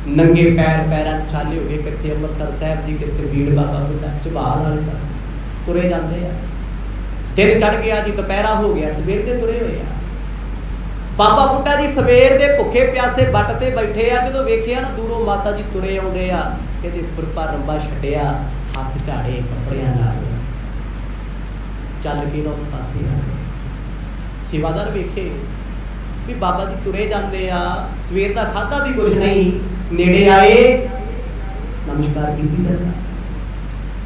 ਨੰਗੇ ਪੈਰ, ਪੈਰਾਂ 'ਚ ਛਾਲੇ ਹੋ ਗਏ, ਕਿੱਥੇ ਅੰਮ੍ਰਿਤਸਰ ਸਾਹਿਬ ਜੀ, ਕਿੱਥੇ ਭੀੜ ਬਾਬਾ ਬੁੱਢਾ, ਝਬਾਲ ਵਾਲੇ ਪਾਸੇ ਤੁਰੇ ਜਾਂਦੇ ਆ। ਦਿਨ ਚੜ ਗਿਆ ਜੀ, ਦੁਪਹਿਰਾ ਹੋ ਗਿਆ, ਸਵੇਰ ਦੇ ਤੁਰੇ ਹੋਏ ਆ। ਬਾਬਾ ਬੁੱਢਾ ਜੀ ਸਵੇਰ ਦੇ ਭੁੱਖੇ ਪਿਆਸੇ ਵੱਟ ਤੇ ਬੈਠੇ ਆ। ਜਦੋਂ ਵੇਖਿਆ ਨਾ ਦੂਰੋਂ ਮਾਤਾ ਜੀ ਤੁਰੇ ਆਉਂਦੇ ਆ, ਕਹਿੰਦੇ ਖੁਰਪਾ ਰੰਬਾ ਛੱਡਿਆ, ਹੱਥ ਝਾੜੇ ਕੱਪੜਿਆਂ ਨਾਲ, ਚੱਲ ਕੇ ਨਾ ਉਸ ਪਾਸੇ ਆ ਗਏ। ਸੇਵਾਦਾਰ ਵੇਖੇ ਵੀ ਬਾਬਾ ਜੀ ਤੁਰੇ ਜਾਂਦੇ ਆ, ਸਵੇਰ ਦਾ ਖਾਧਾ ਵੀ ਕੁਛ ਨਹੀਂ। ਨੇੜੇ ਆਏ, ਨਮਸਕਾਰ ਕੀਤੀ ਜਾਂਦਾ,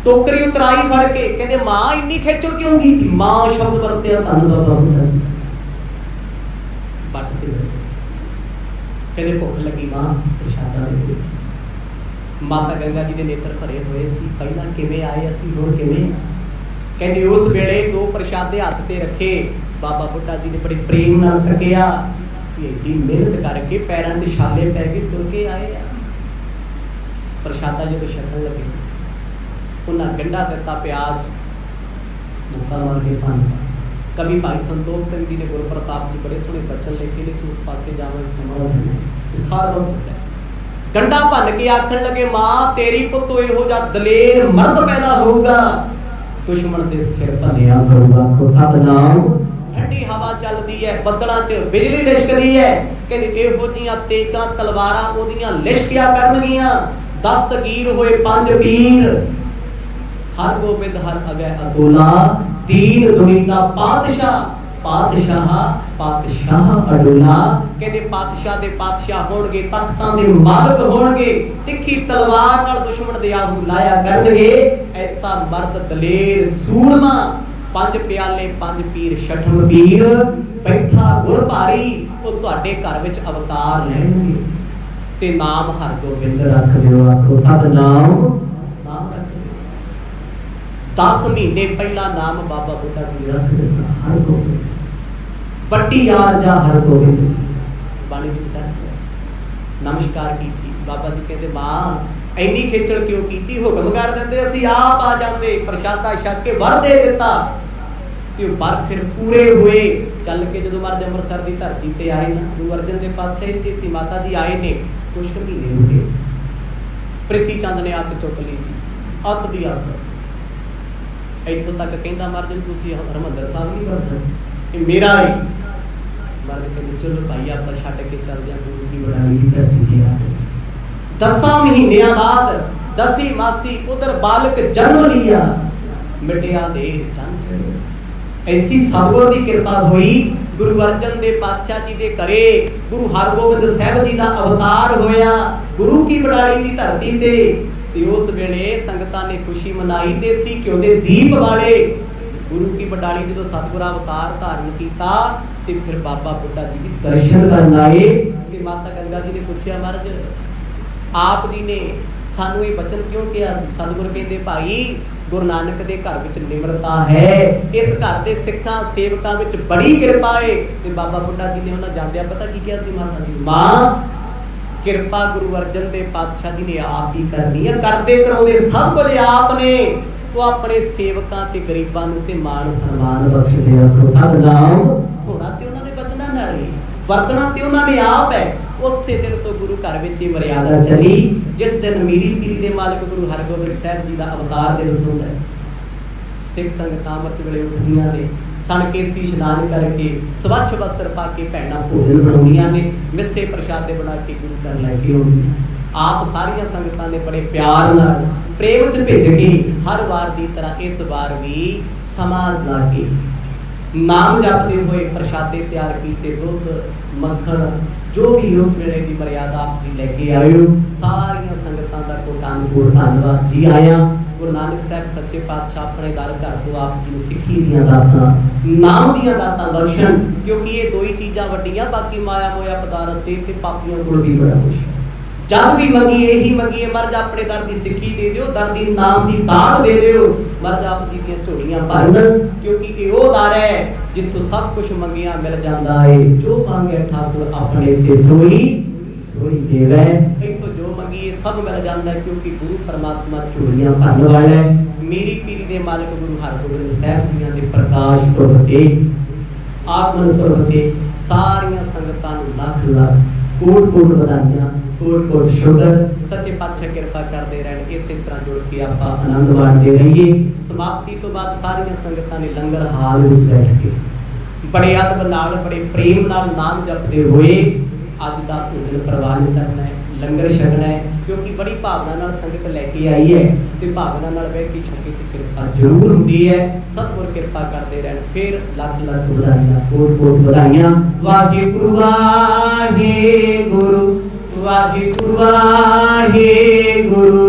ਟੋਕਰੀ ਉਤਰਾਈ ਫੜ ਕੇ। ਕਹਿੰਦੇ ਮਾਂ ਇੰਨੀ ਖੇਚਲ ਕਿਉਂ ਕੀਤੀ? ਮਾਂ ਸ਼ਬਦ ਵਰਤਿਆ ਧੰਨ ਬਾਬਾ ਬੁੱਢਾ ਜੀ। ਬੱਟ ਤੇ ਕਹਿੰਦੇ ਭੁੱਖ ਲੱਗੀ ਮਾਂ, ਪ੍ਰਸ਼ਾਦਾ ਦੇ ਦੇ। ਮਾਤਾ ਗੰਗਾ ਜੀ ਦੇ ਨੇਤਰ ਭਰੇ ਹੋਏ ਸੀ, ਪਹਿਲਾਂ ਕਿਵੇਂ ਆਏ ਅਸੀਂ, ਹੁਣ ਕਿਵੇਂ? ਕਹਿੰਦੇ ਉਸ ਵੇਲੇ 2 ਪ੍ਰਸ਼ਾਦੇ ਹੱਥ ਤੇ ਰੱਖੇ, ਬਾਬਾ ਬੁੱਢਾ ਜੀ ਨੇ ਬੜੇ ਪ੍ਰੇਮ ਨਾਲ ਤੱਕਿਆ ਕਿ ਏਡੀ ਮਿਹਨਤ ਕਰਕੇ ਪੈਰਾਂ 'ਤੇ ਛਾਲੇ ਪੈ ਕੇ ਤੁਰ ਕੇ ਆਏ ਆ। ਪ੍ਰਸ਼ਾਦਾ ਜਦੋਂ ਛਕਣ ਲੱਗੇ, ਉਹਨਾਂ ਗੰਢਾ ਦਿੱਤਾ, ਪਿਆਜ਼ ਮੁੱਕਾ ਮਾਰ ਕੇ ਪਾਣੀ। ਕਵੀ ਭਾਈ ਸੰਤੋਖ ਸਿੰਘ ਜੀ ਨੇ ਗੁਰਪ੍ਰਤਾਪ ਜੀ ਬੜੇ ਸੋਹਣੇ ਬਚਨ ਲਿਖੇ ਨੇ, ਉਸ ਪਾਸੇ ਜਾਵਾਂਗੇ ਸਮਾਂ ਵਿਸਥਾਰ ਹੁੰਦਾ। ਗੰਢਾ ਭੰਨ ਕੇ ਆਖਣ ਲੱਗੇ, ਮਾਂ ਤੇਰੀ ਪੁੱਤ ਇਹੋ ਜਿਹਾ ਦਲੇਰ ਮਰਦ ਪੈਦਾ ਹੋਊਗਾ, ਦੁਸ਼ਮਣ ਦੇ ਸਿਰ ਭੰਨਿਆ ਕਰੂਗਾ। ਆਖੋ ਸਤਿਨਾਮ। ਠੰਡੀ ਹਵਾ ਚੱਲਦੀ ਹੈ, ਬੱਦਲਾਂ 'ਚ ਬਿਜਲੀ ਲਿਸ਼ਕਦੀ ਹੈ। ਕਹਿੰਦੇ ਇਹੋ ਜਿਹੀਆਂ ਤੇਜ਼ਾਂ ਤਲਵਾਰਾਂ ਉਹਦੀਆਂ ਲਿਸ਼ਕਿਆ ਕਰਨਗੀਆਂ। ਦਸਤਗੀਰ ਹੋਏ 5 ਪੀਰ, ਹਰ ਗੋਬਿੰਦ ਹਰ ਅਗੈ ਅਤੁਲਾ, ਦੀਨ ਦੁਨੀ ਦਾ ਪਾਤਸ਼ਾਹ, ਪਾਤਸ਼ਾਹ ਪਾਤਸ਼ਾਹ ਅਡੁਲਾ। ਕਹਿੰਦੇ ਪਾਤਸ਼ਾਹ ਦੇ ਪਾਤਸ਼ਾਹ ਹੋਣਗੇ, ਤਖਤਾਂ ਦੇ ਮਾਲਕ ਹੋਣਗੇ, ਤਿੱਖੀ ਤਲਵਾਰ ਨਾਲ ਦੁਸ਼ਮਣ ਦੇ ਆਹੂ ਲਾਇਆ ਕਰਨਗੇ। ਐਸਾ ਮਰਦ ਦਲੇਰ ਸੂਰਮਾ, 5 ਪਿਆਲੇ 5 ਪੀਰ, 6 ਪੀਰ ਬੈਠਾ ਗੁਰ ਭਾਰੀ, ਉਹ ਤੁਹਾਡੇ ਘਰ ਵਿੱਚ ਅਵਤਾਰ ਲੈਣਗੇ ਤੇ ਨਾਮ ਹਰਗੋਬਿੰਦ ਰੱਖ ਦਿਓ। ਆਖੋ ਸਤਿਨਾਮ। ਨਾਮ ਰੱਖ ਦਿਓ। 10 ਮਹੀਨੇ ਪਹਿਲਾਂ ਨਾਮ ਬਾਬਾ ਬੁੱਢਾ ਜੀ ਰੱਖ ਦਿੱਤਾ, ਹਰਗੋਬਿੰਦ। ਵੱਡੀ ਯਾਰ ਜਾ ਹਰਗੋਬਿੰਦ ਬਾਣੀ ਵਿੱਚ ਦਰਜ ਹੈ। ਨਮਸਕਾਰ ਕੀਤੀ। ਬਾਬਾ ਜੀ ਕਹਿੰਦੇ ਮਾਂ ਇੰਨੀ ਖੇਚਲ ਕਿਉਂ ਕੀਤੀ? ਹੁਕਮ ਕਰ ਦਿੰਦੇ ਅਸੀਂ ਆਪ ਆ ਜਾਂਦੇ, ਪ੍ਰਸ਼ਾਦਾ ਛਕ ਕੇ ਵਰ ਦੇ ਦਿੱਤਾ ਤੇ ਉਹ ਵਰ ਫਿਰ ਪੂਰੇ ਹੋਏ। ਚੱਲ ਕੇ ਜਦੋਂ ਮਹਾਰਾਜ ਅੰਮ੍ਰਿਤਸਰ ਦੀ ਧਰਤੀ ਤੇ ਆਏ ਨਾ, ਗੁਰੂ ਅਰਜਨ ਦੇਵ ਪਾਤਸ਼ਾਹ ਇੱਥੇ ਸੀ, ਮਾਤਾ ਜੀ ਆਏ ਨੇ, ਕੁਛ ਮਹੀਨੇ ਹੋ ਗਏ। ਪ੍ਰਿਥੀ ਚੰਦ ਨੇ ਅੱਤ ਚੁੱਕ ਲਈ, ਅੱਤ ਦੀ ਅੱਤ। ਇੱਥੋਂ ਤੱਕ ਕਹਿੰਦਾ ਮਹਾਰਾਜ ਤੁਸੀਂ ਹਰਿਮੰਦਰ ਸਾਹਿਬ ਨਹੀਂ ਕਰ ਸਕਦੇ, ਇਹ ਮੇਰਾ ਹੈ। महाराज कहते चलो भाई आप छड्ड के चलदे हां गुरु की वडाली दी धरती ते आ गए। 10 महीनों बाद 10वीं मासी उधर बालक जन्म लिया, मिटिया देह चंद चढ़े। ऐसी सतगुर की कृपा हुई, गुरु अर्जन देव पातशाह जी दे घरे गुरु हरगोबिंद साहब जी का अवतार होया गुरु की वडाली की धरती ते। ते उस वेले संगतां ने खुशी मनाई, देसी घ्यो दे दीप वाले गुरु की वडाली जो सतगुर अवतार धारण किया ते फिर बाबा बुड्ढा जी के दर्शन करन आए। ते माता गंगा जी ने पूछा महाराज आप जी ने सानू ये वचन क्यों किया? सतगुर कहते भाई गुरु नानक के घर विच निमरता है, इस घर के सिखां सेवकां विच बड़ी कृपा है। ते बाबा बुड्ढा जी ने उन्हां जांदियां पता की किया सी माता जी, मां कृपा गुरु अर्जन देव पातशाह जी ने आप ही करनी है, करदे कराउंदे सब कुछ आपने। तो अपने सेवकां ते गरीबां नूं ते मान सन्मान बख्शदे रखो। सतनाम होना ते उन्हां दे बचनां नाल ही, वरतना ते उन्हां ने आप है। उसे दिन तो गुरु घर विच मर्यादा चली जिस दिन मीरी पीरी दे मालिक गुरु हरगोबिंद साहब जी का अवतार दिवस होंदा है। सिख संगतां अमृत वेले उठदियां ने, सन केसी इशनान करके स्वच्छ वस्त्र पा के भैणां भोजन बनाउंदियां ने, मिस्से प्रशादे बना के गुरु घर लैके आउंदियां। आप सारियां संगतां ने बड़े प्यार नाल प्रेम च भेज के हर वार की तरह इस बार भी समा ला के नाम जपते हुए प्रशादे तैयार किए, दुध मक्खन जो भी उस वेले की मर्यादा आप जी लैके आयो। सारियां संगतां दा कोटान कोट धन्नवाद जी आया। गुरु नानक साहब सच्चे पातशाह अपने दर घर तो आप जी सिੱਖੀ ਦੀਆਂ ਦਾਤਾਂ नाम ਦੀਆਂ ਦਾਤਾਂ बख्शण, क्योंकि ये दो ही चीज़ां वड्डियां, बाकी माया मोया पदार्थ ते पापियों कोल भी बड़ा कुछ है। जब भी मंगीए यही मंगीए महाराज अपने दर की सिੱਖੀ दे दिओ, दर की नाम की दात दे दिओ, महाराज आप जी ਦੀਆਂ ਝੋਲੀਆਂ भरन, क्योंकि ये वो दर है जितों सब कुछ मंगिया मिल जाता है। जो मांगे ठाकुर अपने ते सोई सोई देवै, इतों जो मंगीए सब मिल जाता है, क्योंकि गुरु परमात्मा ਝੋਲੀਆਂ भरन वाला है। मेरी पीरी दे मालिक गुरु हरगोबिंद साहब जी दे प्रकाश पुरब ते आगमन पुरब ते सारियां संगतां नूं लख लख कोट कोट बधाइयां, कोट कोट शुगर। सच्चे पातशाह कृपा करते रहन, इस तरह जुड़ के आप आनंद माणते रहिए। समाप्ति तो बाद सारियां संगतां ने लंगर हाल विच बैठ के बड़े अदब नाल बड़े प्रेम नाल नाम जपते हुए अज दा भोजन प्रवान करना है, लंगर छकना है, क्योंकि बड़ी भावना नाल संगत लैके आई है ते भावना नाल बैठ के छके ते कृपा जरूर हुंदी है। सतगुर कृपा करते रहन। फिर लख लख बधाइयां, कोट कोट बधाइयां। वाहिगुरु वाहिगुरु वाहिगुरु वाहिगुरु।